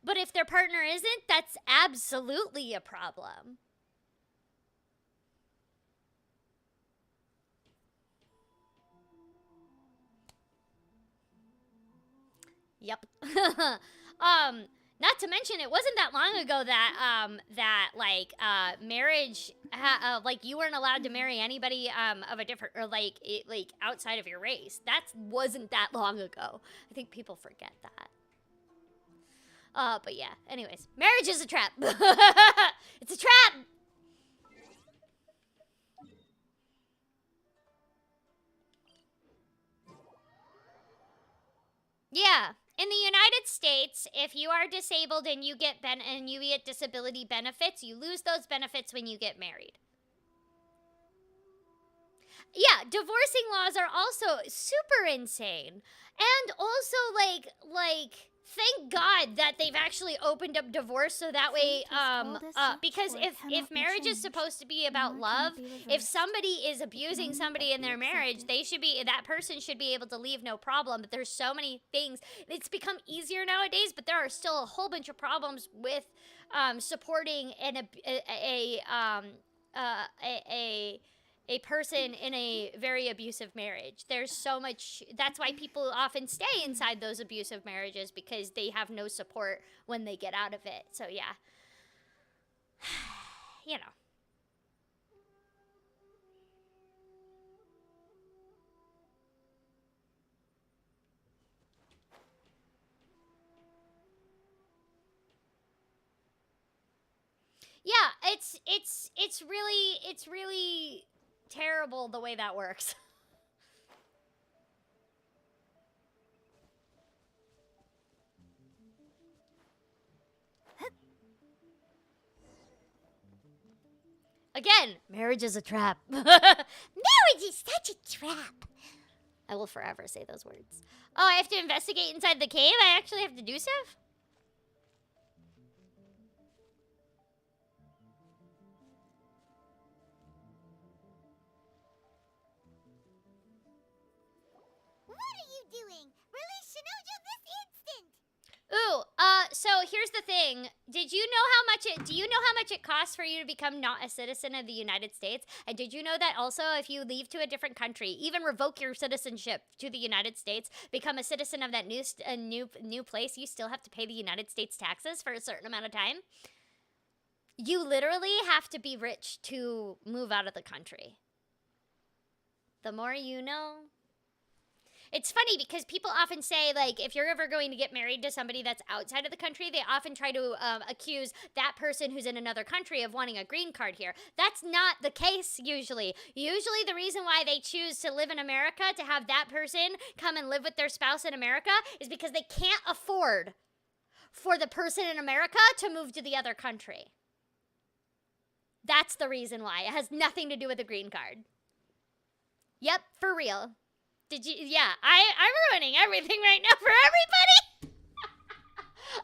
But if their partner isn't, that's absolutely a problem. Yep. Not to mention, it wasn't that long ago that marriage, like you weren't allowed to marry anybody of a different, or like outside of your race. That wasn't that long ago. I think people forget that. But yeah. Anyways, marriage is a trap. It's a trap. Yeah. In the United States, if you are disabled and you get disability benefits, you lose those benefits when you get married. Yeah, divorcing laws are also super insane. And also like thank God that they've actually opened up divorce so that way because if marriage is supposed to be about love, if somebody is abusing somebody in their marriage, that person should be able to leave no problem. But there's so many things. It's become easier nowadays, but there are still a whole bunch of problems with supporting a person in a very abusive marriage. There's so much. That's why people often stay inside those abusive marriages, because they have no support when they get out of it. So yeah. You know. Yeah, it's really terrible the way that works. Again, marriage is a trap. Marriage is such a trap. I will forever say those words. Oh, I have to investigate inside the cave? I actually have to do stuff? Doing? Release Shinojo this instant! Ooh, so here's the thing. Do you know how much it costs for you to become not a citizen of the United States? And did you know that also if you leave to a different country, even revoke your citizenship to the United States, become a citizen of that new place, you still have to pay the United States taxes for a certain amount of time? You literally have to be rich to move out of the country. The more you know. It's funny because people often say, like, if you're ever going to get married to somebody that's outside of the country, they often try to accuse that person who's in another country of wanting a green card here. That's not the case, usually. Usually the reason why they choose to live in America, to have that person come and live with their spouse in America, is because they can't afford for the person in America to move to the other country. That's the reason why. It has nothing to do with a green card. Yep, for real. Did you? Yeah, I'm ruining everything right now for everybody.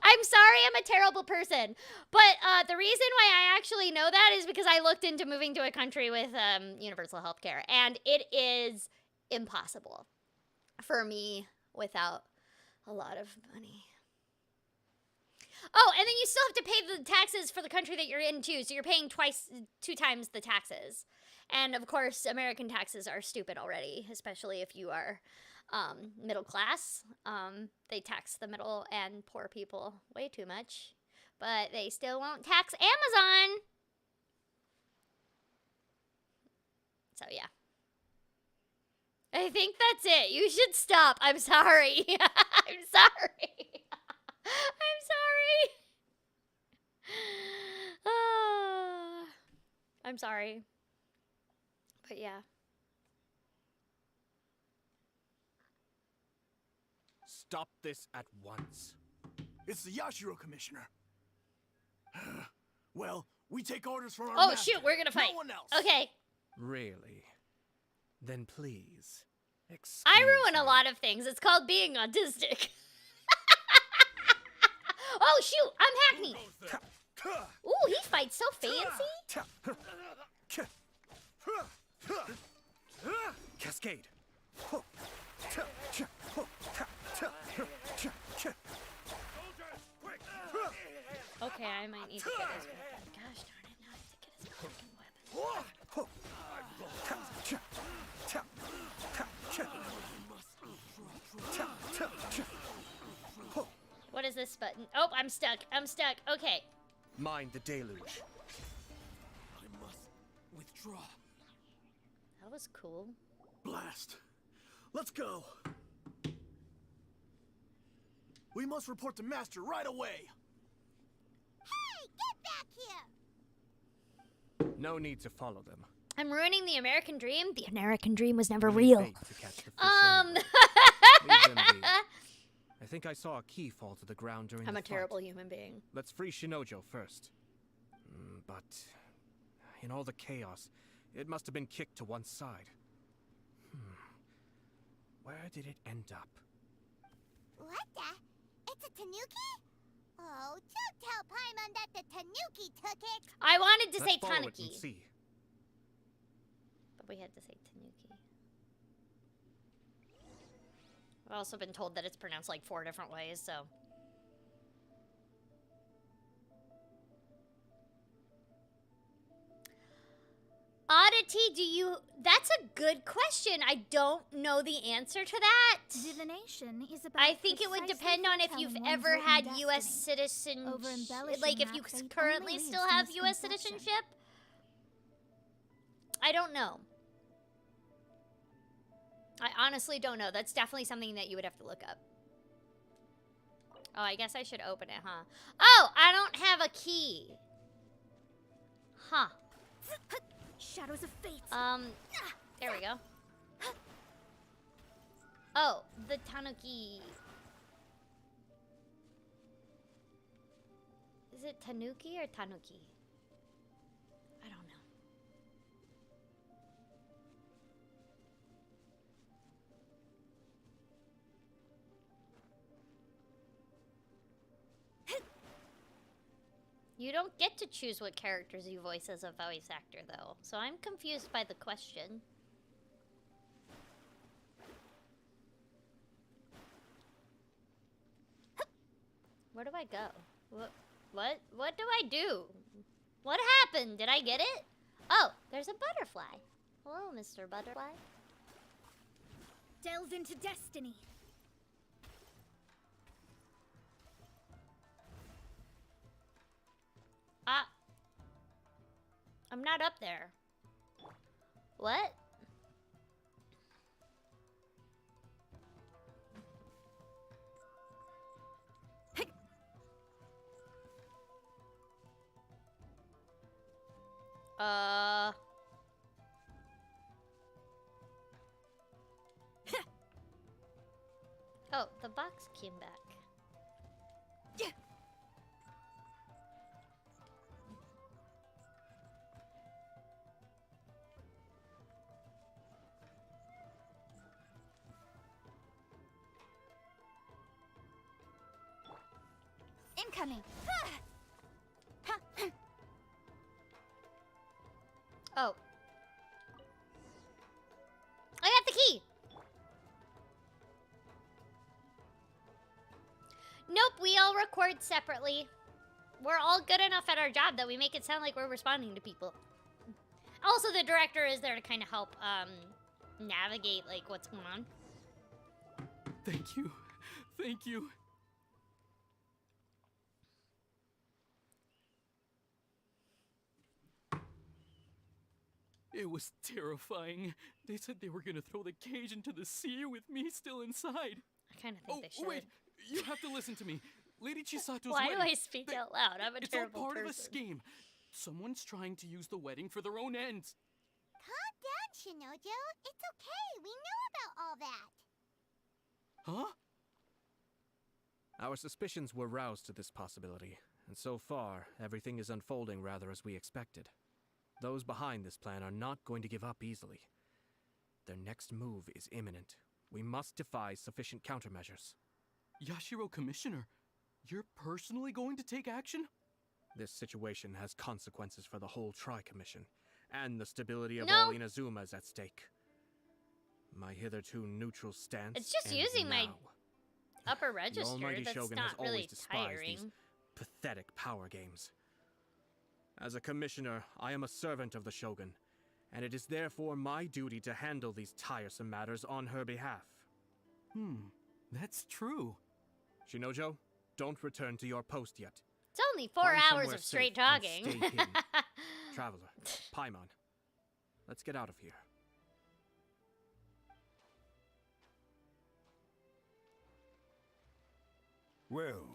I'm sorry, I'm a terrible person. But the reason why I actually know that is because I looked into moving to a country with universal health care. And it is impossible for me without a lot of money. Oh, and then you still have to pay the taxes for the country that you're in, too. So you're paying two times the taxes. And, of course, American taxes are stupid already, especially if you are middle class. They tax the middle and poor people way too much. But they still won't tax Amazon. So, yeah. I think that's it. You should stop. I'm sorry. I'm sorry. I'm sorry. I'm sorry. But yeah. Stop this at once. It's the Yashiro Commissioner. Well, we take orders from our master. Shoot, we're gonna fight. No one else. Okay. Really? Then please, I ruin a lot of things. It's called being autistic. Oh, shoot, I'm Hackney. Ooh, he fights so fancy. Cascade. Okay, I might need to get his weapon. Gosh darn it, now I have to get his fucking weapon. I'm stuck. I'm stuck. Okay. Mind the deluge. I must withdraw. That was cool. Blast. Let's go. We must report to Master right away. Hey, get back here! No need to follow them. I'm ruining the American dream. The American dream was never We need real. bait to catch the fish anyway. Leave them be. I think I saw a key fall to the ground during I'm the a terrible human being. Let's free Shinojo first. But in all the chaos, it must have been kicked to one side. Where did it end up? What the? It's a tanuki? Oh, don't tell Paimon that the tanuki took it. I wanted to Let's say follow it tanuki. and see. But we had to say tanuki. I've also been told that it's pronounced like 4 different ways, so. Oddity, do you... That's a good question. I don't know the answer to that. Divination is about I think it would depend on if you've ever had U.S. citizenship. Like, if you currently still have U.S. citizenship. I don't know. I honestly don't know. That's definitely something that you would have to look up. Oh, I guess I should open it, huh? Oh, I don't have a key. Huh. Shadows of fate. There we go. Oh, the tanuki. Is it tanuki or tanuki? I don't know. You don't get to choose what characters you voice as a voice actor, though. So I'm confused by the question. Where do I go? What do I do? What happened? Did I get it? Oh, there's a butterfly. Hello, Mr. Butterfly. Delve into destiny. I'm not up there. What? Oh, the box came back. Yeah. Incoming. Oh. I got the key. Nope, we all record separately. We're all good enough at our job that we make it sound like we're responding to people. Also, the director is there to kind of help navigate like what's going on. Thank you. Thank you. It was terrifying. They said they were gonna throw the cage into the sea with me still inside. I kind of think they should. Wait, you have to listen to me. Lady Chisato's Why wedding. do I speak out loud? I'm a terrible It's all part person. of a scheme. Someone's trying to use the wedding for their own ends. Calm down, Shinojo. It's okay. We know about all that. Huh? Our suspicions were roused to this possibility, and so far, everything is unfolding rather as we expected. Those behind this plan are not going to give up easily. Their next move is imminent. We must devise sufficient countermeasures. Yashiro Commissioner, you're personally going to take action? This situation has consequences for the whole Tri-Commission, and the stability of No. all Inazuma's at stake. My hitherto neutral stance It's just ends using my now. upper The register. Almighty That's Shogun not has always really despised these tiring. pathetic power games. As a commissioner, I am a servant of the Shogun, and it is therefore my duty to handle these tiresome matters on her behalf. That's true. Shinojo, don't return to your post yet. It's only 4 Find hours somewhere of straight safe and talking. stay hidden. Traveler, Paimon, let's get out of here. Well,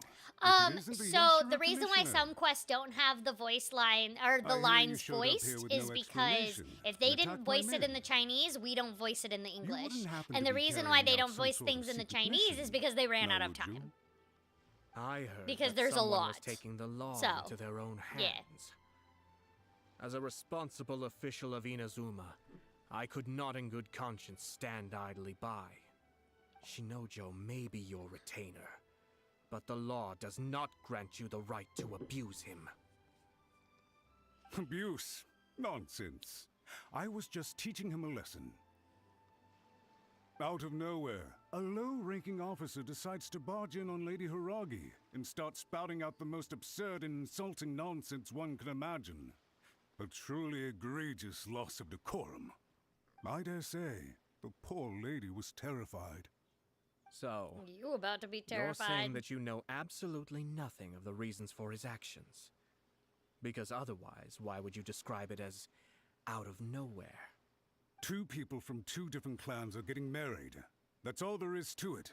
So the reason why some quests don't have the voice line or the lines voiced is because if they didn't voice it in the Chinese, we don't voice it in the English. And the reason why they don't voice things in the Chinese is because they ran out of time. I heard Because that there's a someone lot. was taking the law So, into their own hands. yeah. As a responsible official of Inazuma, I could not in good conscience stand idly by. Shinojo may be your retainer, but the law does not grant you the right to abuse him. Abuse? Nonsense. I was just teaching him a lesson. Out of nowhere, a low-ranking officer decides to barge in on Lady Hiragi and start spouting out the most absurd and insulting nonsense one can imagine. A truly egregious loss of decorum. I dare say, the poor lady was terrified. So, You about to be terrified. you're saying that you know absolutely nothing of the reasons for his actions. Because otherwise, why would you describe it as out of nowhere? Two people from two different clans are getting married. That's all there is to it.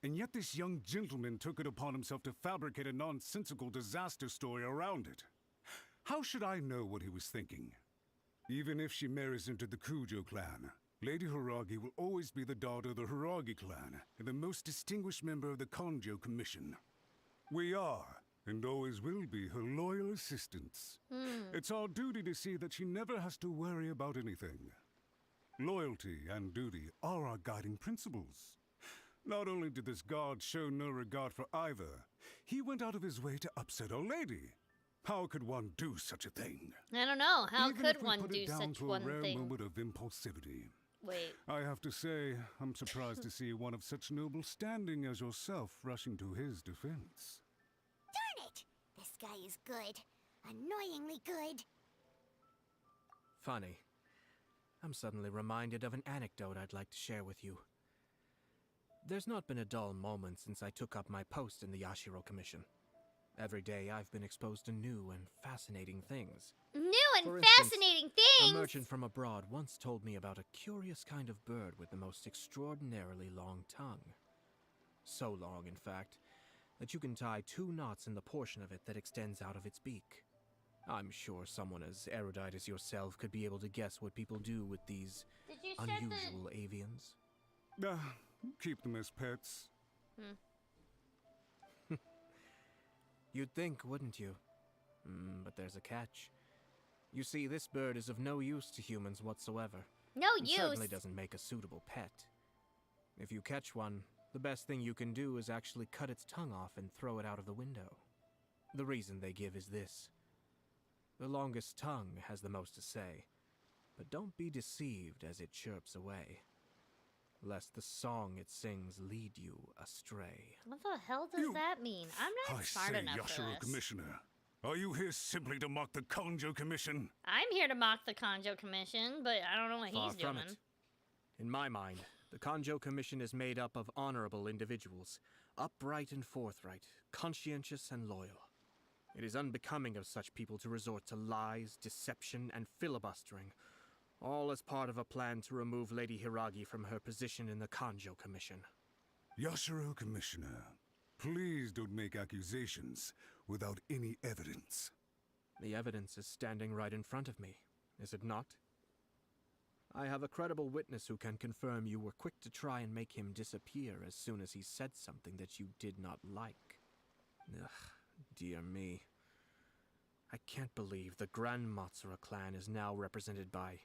And yet this young gentleman took it upon himself to fabricate a nonsensical disaster story around it. How should I know what he was thinking? Even if she marries into the Kujo clan, Lady Hiragi will always be the daughter of the Hiragi clan and the most distinguished member of the Kanjo Commission. We are, and always will be, her loyal assistants. It's our duty to see that she never has to worry about anything. Loyalty and duty are our guiding principles. Not only did this guard show no regard for either, he went out of his way to upset our lady. How could one do such a thing? I don't know. How Even could if we one put do it down such to one a rare thing? moment of impulsivity. Wait. I have to say, I'm surprised to see one of such noble standing as yourself rushing to his defense. Darn it! This guy is good. Annoyingly good. Funny. I'm suddenly reminded of an anecdote I'd like to share with you. There's not been a dull moment since I took up my post in the Yashiro Commission. Every day I've been exposed to new and fascinating things. New and For instance, fascinating things! A merchant from abroad once told me about a curious kind of bird with the most extraordinarily long tongue. So long, in fact, that you can tie 2 knots in the portion of it that extends out of its beak. I'm sure someone as erudite as yourself could be able to guess what people do with these Did you set unusual avians. Keep them as pets. You'd think, wouldn't you? But there's a catch. You see, this bird is of no use to humans whatsoever. No and use? certainly doesn't make a suitable pet. If you catch one, the best thing you can do is actually cut its tongue off and throw it out of the window. The reason they give is this. The longest tongue has the most to say, but don't be deceived as it chirps away, lest the song it sings lead you astray. What the hell does that mean? I'm not I smart say, enough for Yashiro this. Commissioner, are you here simply to mock the Kanjo Commission? I'm here to mock the Kanjo Commission, but I don't know what Far he's from doing. it. In my mind, the Kanjo Commission is made up of honorable individuals, upright and forthright, conscientious and loyal. It is unbecoming of such people to resort to lies, deception, and filibustering, all as part of a plan to remove Lady Hiragi from her position in the Kanjo Commission. Yashiro Commissioner, please don't make accusations without any evidence. The evidence is standing right in front of me, is it not? I have a credible witness who can confirm you were quick to try and make him disappear as soon as he said something that you did not like. Ugh, dear me. I can't believe the Grand Matsura clan is now represented by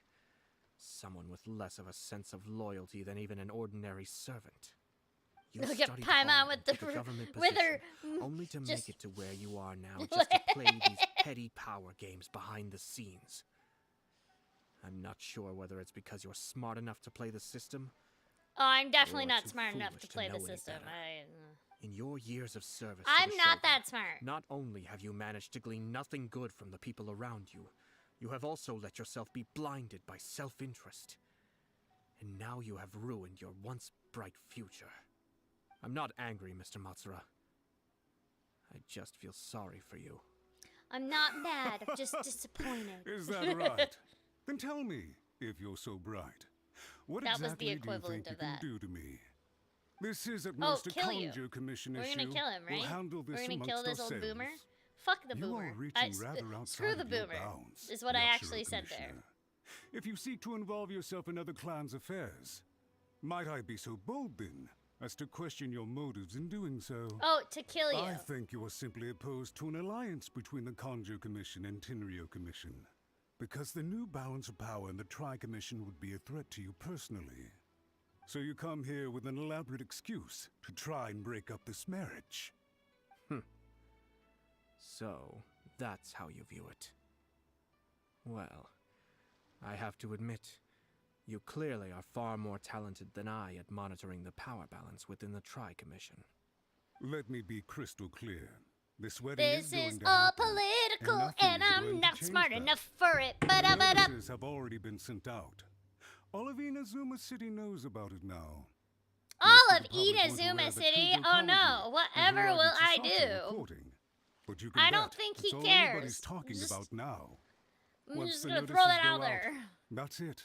someone with less of a sense of loyalty than even an ordinary servant. You Look at studied Paimon hard with and the took a government with her position, only to just- make it to where you are now, just to play these petty power games behind the scenes. I'm not sure whether it's because you're smart enough to play the system. Oh, I'm definitely or not too smart enough foolish to play know the any system. better. In your years of service to I'm the not Shogun, that smart. Not only have you managed to glean nothing good from the people around you, you have also let yourself be blinded by self-interest. And now you have ruined your once bright future. I'm not angry, Mr. Matsura. I just feel sorry for you. I'm not mad. I'm just disappointed. Is that right? Then tell me, if you're so bright, what That was exactly the do you equivalent think of you that. can do to me? This is at Oh, most a kill you. Conjo Commission We're issue. gonna kill him, right? We'll handle this We're gonna kill amongst this old ourselves. boomer? Fuck the You boomer. are reaching rather Screw outside the of your boomer, bounds, is what I Yashiro actually said there. Commissioner. If you seek to involve yourself in other clans' affairs, might I be so bold then as to question your motives in doing so? Oh, to kill you. I think you are simply opposed to an alliance between the Conjo Commission and Tenryo Commission, because the new balance of power in the Tri-Commission would be a threat to you personally. So you come here with an elaborate excuse to try and break up this marriage. So, that's how you view it. Well, I have to admit, you clearly are far more talented than I at monitoring the power balance within the Tri-Commission. Let me be crystal clear. This wedding is This going is to all happen, political, nothing and is I'm going to not change smart that. enough for it. The Ba-da-ba-da. notices have already been sent out. All of Inazuma City knows about it now. All of Most the public weren't aware Inazuma that City? Kujo Oh Kamaji no, and whatever Hiragi will I Chisato were do? courting. But you can I don't bet think it's he all cares. anybody's talking Just- about now. I'm Once just the gonna throw notices that go out there. That's it.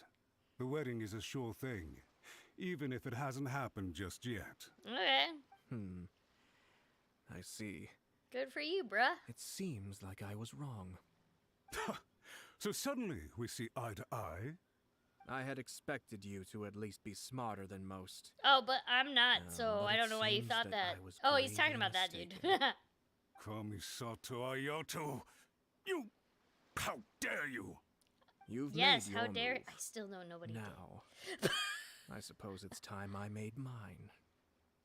The wedding is a sure thing, even if it hasn't happened just yet. Okay, I see. good for you, bruh. It seems like I was wrong. So suddenly we see eye to eye. I had expected you to at least be smarter than most. Oh, but I'm not, so but I it don't know why you seems thought that that. I was Oh, he's talking gravely about that dude. Kamisato Ayato, you... How dare you! You've Yes, made how your dare move. I still know nobody Now, I suppose it's time I made mine.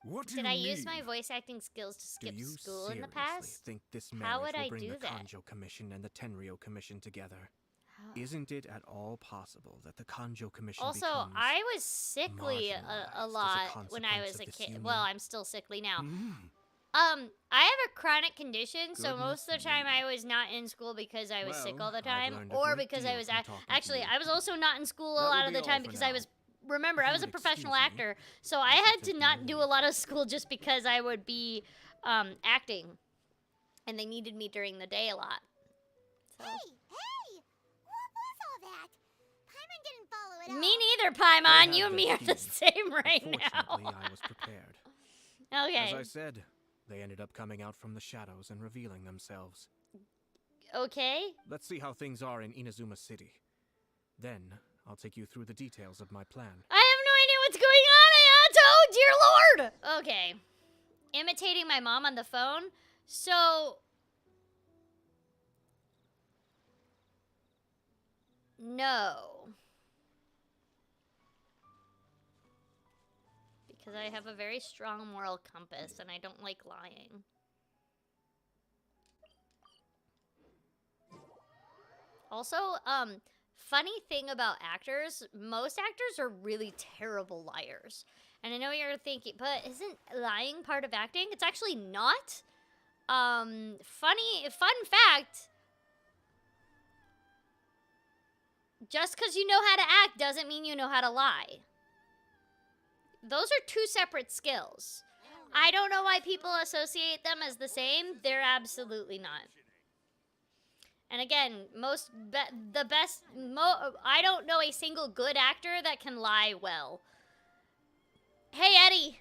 What do did. Did you I use mean? my voice acting skills to Do skip you school in the seriously past? think this How marriage would will I bring do the that? Kanjo Commission and the Tenryo Commission together? How- Isn't it at all possible that the Kanjo Commission Also, becomes I was sickly a marginalized as a lot when I consequence was of a this kid. union? Well, I'm still sickly now. Mm. I have a chronic condition, so most of Goodness the time me. I was not in school because I was sick Well, all the I've time, learned a or great because I deal was from talking to actually you. I was also not in school a That will lot of be the all time for because I now. was. Remember, If I you was a would professional excuse me, actor, so I I had should to take not my do a leave. lot of school just because I would be acting, and they needed me during the day a lot. So. Hey! What was all that? Paimon didn't follow it Me up. neither, They Paimon. had You and their me are the scheme. same right Fortunately, now. I was prepared. Okay. As I said, they ended up coming out from the shadows and revealing themselves. Okay. Let's see how things are in Inazuma City. Then, I'll take you through the details of my plan. I have no idea what's going on, Ayato! Dear Lord! Okay. Imitating my mom on the phone. So... No. Because I have a very strong moral compass and I don't like lying. Also, funny thing about actors, most actors are really terrible liars. And I know you're thinking, but isn't lying part of acting? It's actually not. Fun fact, just because you know how to act doesn't mean you know how to lie. Those are two separate skills. I don't know why people associate them as the same. They're absolutely not. And again, I don't know a single good actor that can lie well. Hey, Eddie.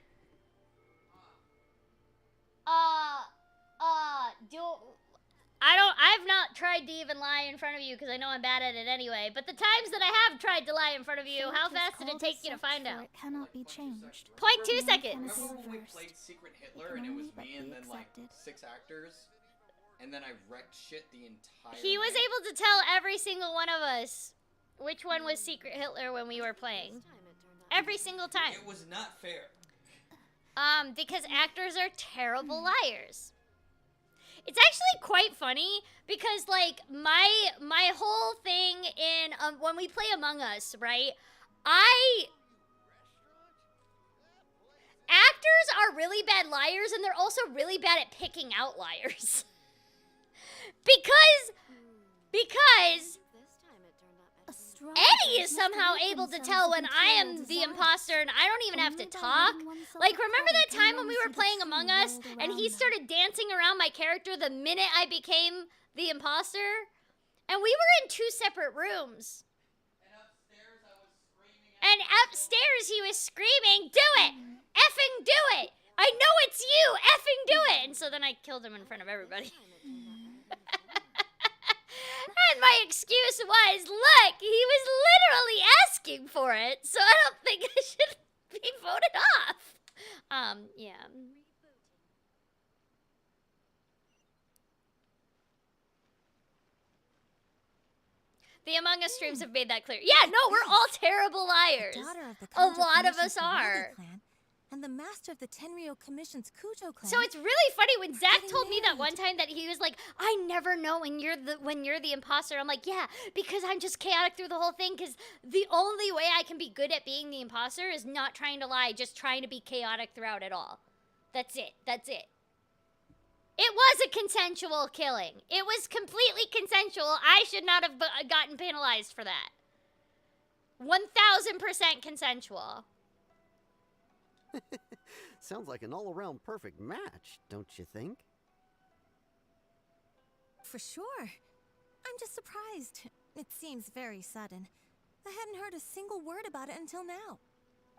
I've not tried to even lie in front of you because I know I'm bad at it anyway. But the times that I have tried to lie in front of you, how fast did it take you to find out? It cannot be changed. 0.2 seconds. Remember when we played Secret Hitler and it was me and then like 6 actors? And then I wrecked shit the entire He was night? able to tell every single one of us which one was Secret Hitler when we were playing. Every single time. It was not fair. Because actors are terrible liars. It's actually quite funny because, like, my whole thing in when we play Among Us, right? Actors are really bad liars, and they're also really bad at picking out liars. because Eddie is somehow able to tell when I am the imposter and I don't even have to talk. Like, remember that time when we were playing Among Us and he started dancing around my character the minute I became the imposter? And we were in 2 separate rooms. And upstairs he was screaming, "Do it! Effing do it! I know it's you! Effing do it!" And so then I killed him in front of everybody. And my excuse was, look, he was literally asking for it, so I don't think I should be voted off. Yeah. The Among Us streams have made that clear. Yeah, no, we're all terrible liars. A lot of us are. And the master of the Tenryou Commission's Kujo clan. So it's really funny when Zach told me that one time that he was like, "I never know when you're the imposter." I'm like, "Yeah, because I'm just chaotic through the whole thing. Because the only way I can be good at being the imposter is not trying to lie, just trying to be chaotic throughout it all. That's it. That's it." It was a consensual killing. It was completely consensual. I should not have gotten penalized for that. 1000% consensual. Sounds like an all-around perfect match, don't you think? For sure. I'm just surprised. It seems very sudden. I hadn't heard a single word about it until now.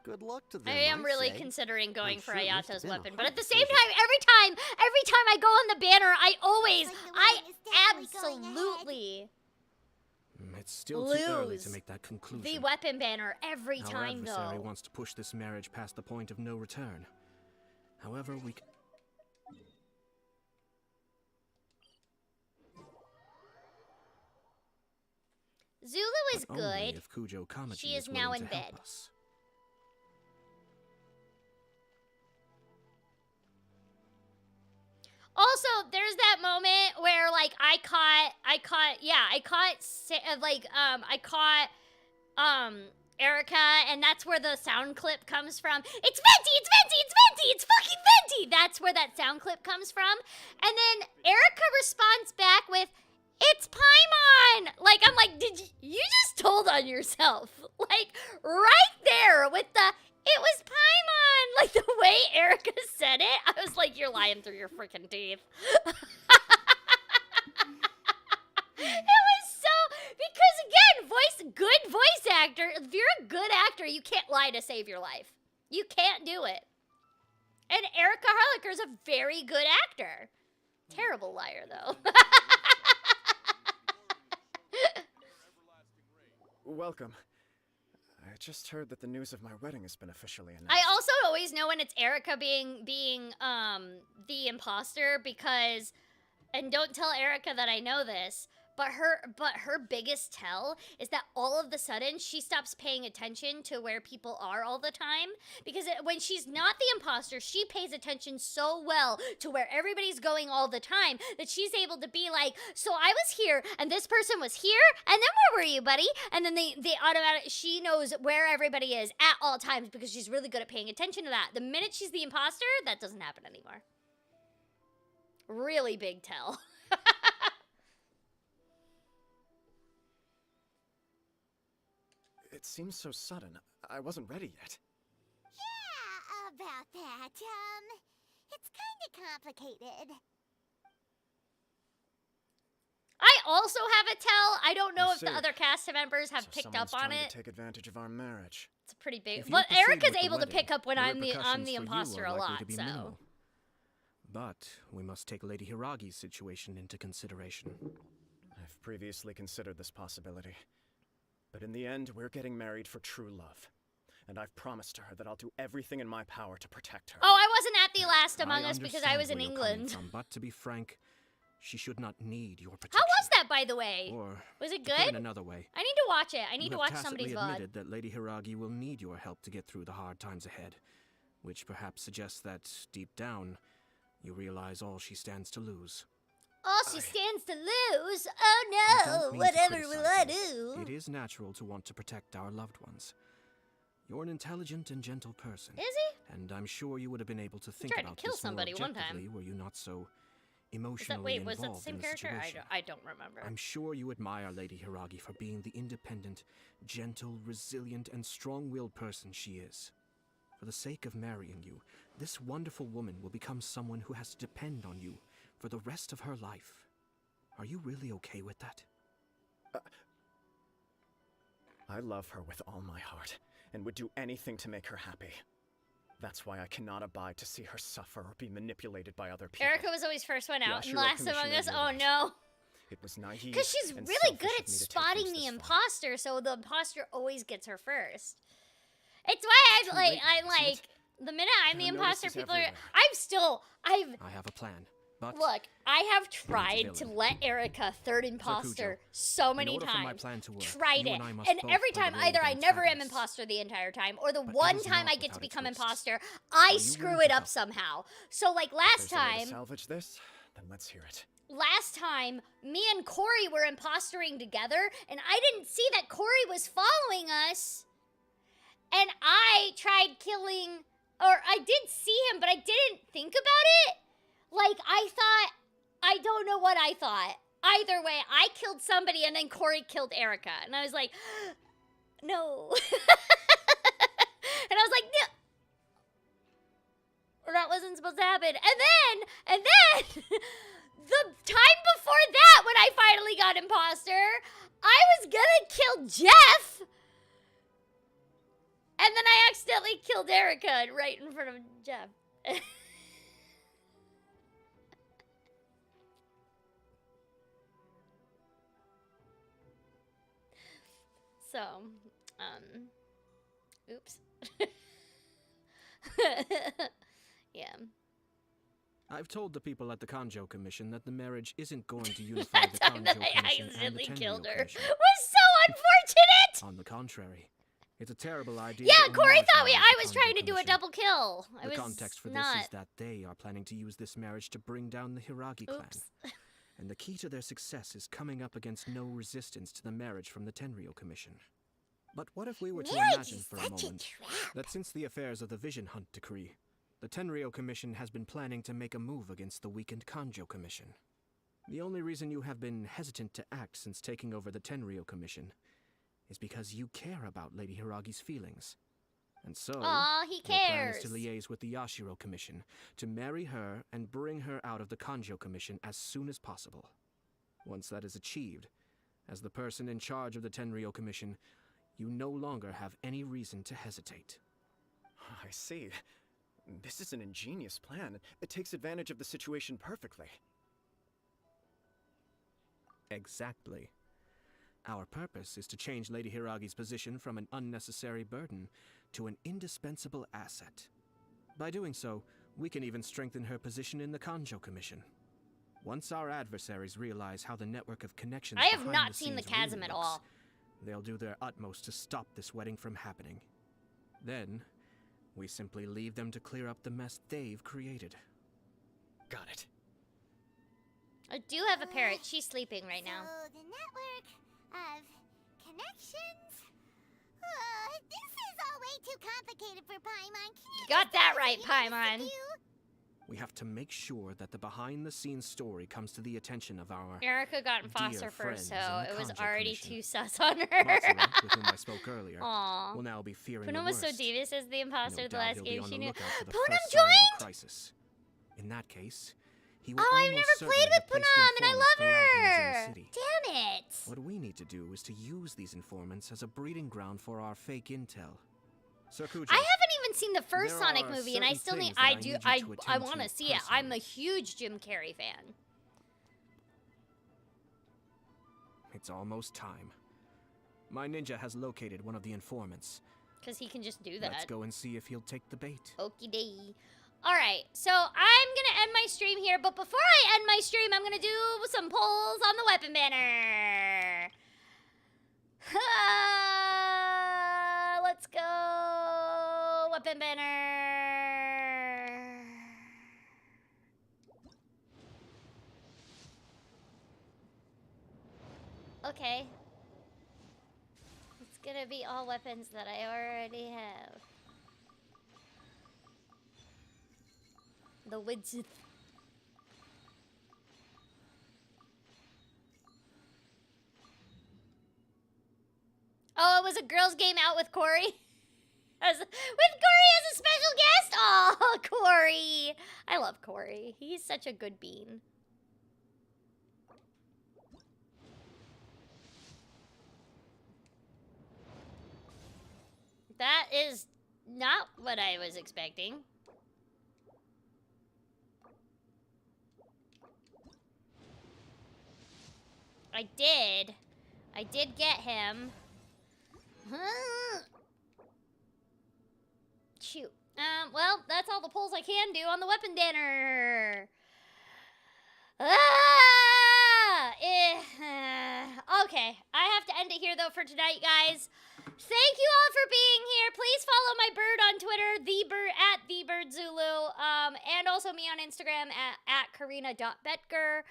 Good luck to them. I am really say. considering going I'm for sure it must have Ayato's been a weapon, but hard at the same time, every time I go on the banner, I absolutely It's still too early to make that conclusion. the weapon banner every Our time, adversary though. wants to push this marriage past the point of no return. However, we can... Zulu is But only good. if Kujo Kamaji She is willing now to in help bed. us. Also, there's that moment where like I caught Erica, and that's where the sound clip comes from. It's Venti, it's Venti, it's Venti, it's fucking Venti. That's where that sound clip comes from. And then Erica responds back with, "It's Paimon." Like, I'm like, you just told on yourself. Like, right there with the, "It was Paimon." Like, the way Erica said it, I was like, you're lying through your freaking teeth. It was so, because again, good voice actor, if you're a good actor, you can't lie to save your life. You can't do it. And Erica Harlacher's a very good actor. Terrible liar, though. Welcome. I just heard that the news of my wedding has been officially announced. I also always know when it's Erica being the imposter because, and don't tell Erica that I know this, but her biggest tell is that all of the sudden she stops paying attention to where people are all the time, because when she's not the imposter, she pays attention so well to where everybody's going all the time that she's able to be like, "So I was here and this person was here, and then where were you, buddy?" And then they she knows where everybody is at all times because she's really good at paying attention to that. The minute she's the imposter, that doesn't happen anymore. Really big tell. It seems so sudden. I wasn't ready yet. Yeah, about that. It's kind of complicated. I also have a tell. I don't know I if the see. other cast members have So picked someone's up on trying it. to take advantage of our marriage. It's a pretty big. If you Well, proceed Erica's with the able to wedding, pick up when the I'm the repercussions for you imposter are a likely lot. to be So minimal. But we must take Lady Hiragi's situation into consideration. I've previously considered this possibility. But in the end, we're getting married for true love. And I've promised her that I'll do everything in my power to protect her. Oh, I wasn't at the last Among I Us because I was in understand where you're coming England. from, but to be frank, she should not need your protection. How was that, by the way? Or, Was it to put it good? another way, I need to watch it. I need you to have watch tacitly somebody's VOD. admitted that Lady Hiragi will need your help to get through the hard times ahead, which perhaps suggests that, deep down, you realize all she stands to lose. All she stands to lose? I Oh don't no! mean to Whatever will I criticize do? you. It is natural to want to protect our loved ones. You're an intelligent and gentle person. Is he? And I'm sure you would have been able to think tried to about kill this more somebody one time. objectively were you not so emotionally wait, was that the involved same in the character? situation. I don't remember. I'm sure you admire Lady Hiragi for being the independent, gentle, resilient, and strong-willed person she is. For the sake of marrying you, this wonderful woman will become someone who has to depend on you for the rest of her life. Are you really okay with that? I love her with all my heart, and would do anything to make her happy. That's why I cannot abide to see her suffer or be manipulated by other people. Erica was always first one out, The and Ashura last Among Commissioner Us. were Oh right. no. It was naive. Because she's and really selfish good of at me to take spotting things the this far. imposter, so the imposter always gets her first. It's why Too I late, like isn't it? the minute I'm the There are imposter, notices people are. everywhere. I have a plan, but Look, I have tried to villain. let Erica third imposter so many in order for my times. plan to work, Tried you it, and I must and both every play the time role either of I never am antagonists. imposter the entire time, or the But it one is time not I get to without a become twist. imposter, I you screw willing it to up help? somehow. So like If last there's a way to time. salvage this, then let's hear it. Last time, me and Corey were impostering together, and I didn't see that Corey was following us. And I tried killing, or I did see him, but I didn't think about it. Like, I don't know what I thought. Either way, I killed somebody, and then Corey killed Erica. And I was like, no. And I was like, no. That wasn't supposed to happen. And then, the time before that, when I finally got imposter, I was gonna kill Jeff. And then I accidentally killed Erica right in front of Jeff. So, oops. Yeah. I've told the people at the Kanjo Commission that the marriage isn't going to unify the That time that Kanjo I Commission and the accidentally Tenryou killed her Commission. was so unfortunate! On the contrary, it's a terrible idea. Yeah, to Corey thought marginalize I the was Kanjo trying to do a Commission. double kill. I The was context for not. this is that they are planning to use this marriage to bring down the Hiragi clan. Oops. And the key to their success is coming up against no resistance to the marriage from the Tenryou Commission. But what if we were to Marriage imagine is for a such a moment trap. that since the affairs of the Vision Hunt decree, the Tenryou Commission has been planning to make a move against the weakened Kanjo Commission? The only reason you have been hesitant to act since taking over the Tenryou Commission is because you care about Lady Hiragi's feelings. And so, Aw, he your plan is cares. to liaise with the Yashiro Commission to marry her and bring her out of the Kanjo Commission as soon as possible. Once that is achieved, as the person in charge of the Tenryou Commission, you no longer have any reason to hesitate. I see. This is an ingenious plan. It takes advantage of the situation perfectly. Exactly. Our purpose is to change Lady Hiragi's position from an unnecessary burden to an indispensable asset. By doing so, we can even strengthen her position in the Kanjo Commission. Once our adversaries realize how the network of connections I have behind not the seen the scenes chasm really at looks, all. they'll do their utmost to stop this wedding from happening. Then, we simply leave them to clear up the mess they've created. Got it. I do have a parrot. She's sleeping right now. So the network of connections? This is all way too complicated for Paimon. Can you Got just that tell us right, what you want us to Paimon. do? We have to make sure that the behind-the-scenes story comes to the attention of our Erica got dear imposter first, so friends in it the was Kanjo already Commission. too sus on her. Matsura, with whom I spoke earlier, Aw. will now be fearing Punam the was so worst. devious as the imposter No of the doubt last he'll be game. on She the knew. lookout for the Punam first sign of joined? a crisis. In that case, he will Oh, I've almost never played certainly with place Punam, and I informants love throughout in his her. own city. Damn it! What we need to do is to use these informants as a breeding ground for our fake intel. Sir Kujo, I haven't even seen the first there Sonic are movie, and I certain still need. things that I I do. need you I to I attend want to to see it. I'm a personally. huge Jim Carrey fan. it's almost time. My ninja has located one of the informants. Because he can just do that. Let's go and see if he'll take the bait. Okie dokie. Alright, so I'm gonna end my stream here, but before I end my stream, I'm gonna do some polls on the weapon banner. Let's go! Weapon banner. Okay. It's gonna be all weapons that I already have. The widget. Oh, it was a girls' game out with Corey. With Corey as a special guest. Oh, Corey. I love Corey. He's such a good bean. That is not what I was expecting. I did get him. Shoot. Well, that's all the pulls I can do on the weapon dinner. Okay, I have to end it here though for tonight, guys. Thank you all for being here. Please follow my bird on Twitter, @TheBirdZulu, and also me on Instagram at Corina.Boettger,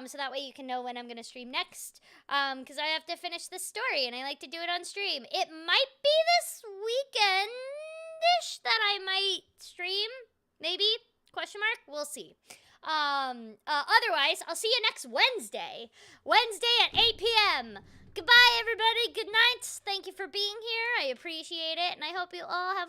so that way you can know when I'm gonna stream next. Because I have to finish this story, and I like to do it on stream. It might be this weekend-ish that I might stream, maybe? Question mark? We'll see. Otherwise, I'll see you next Wednesday. Wednesday at 8 p.m. Goodbye, everybody. Good night. Thank you for being here. I appreciate it, and I hope you all have a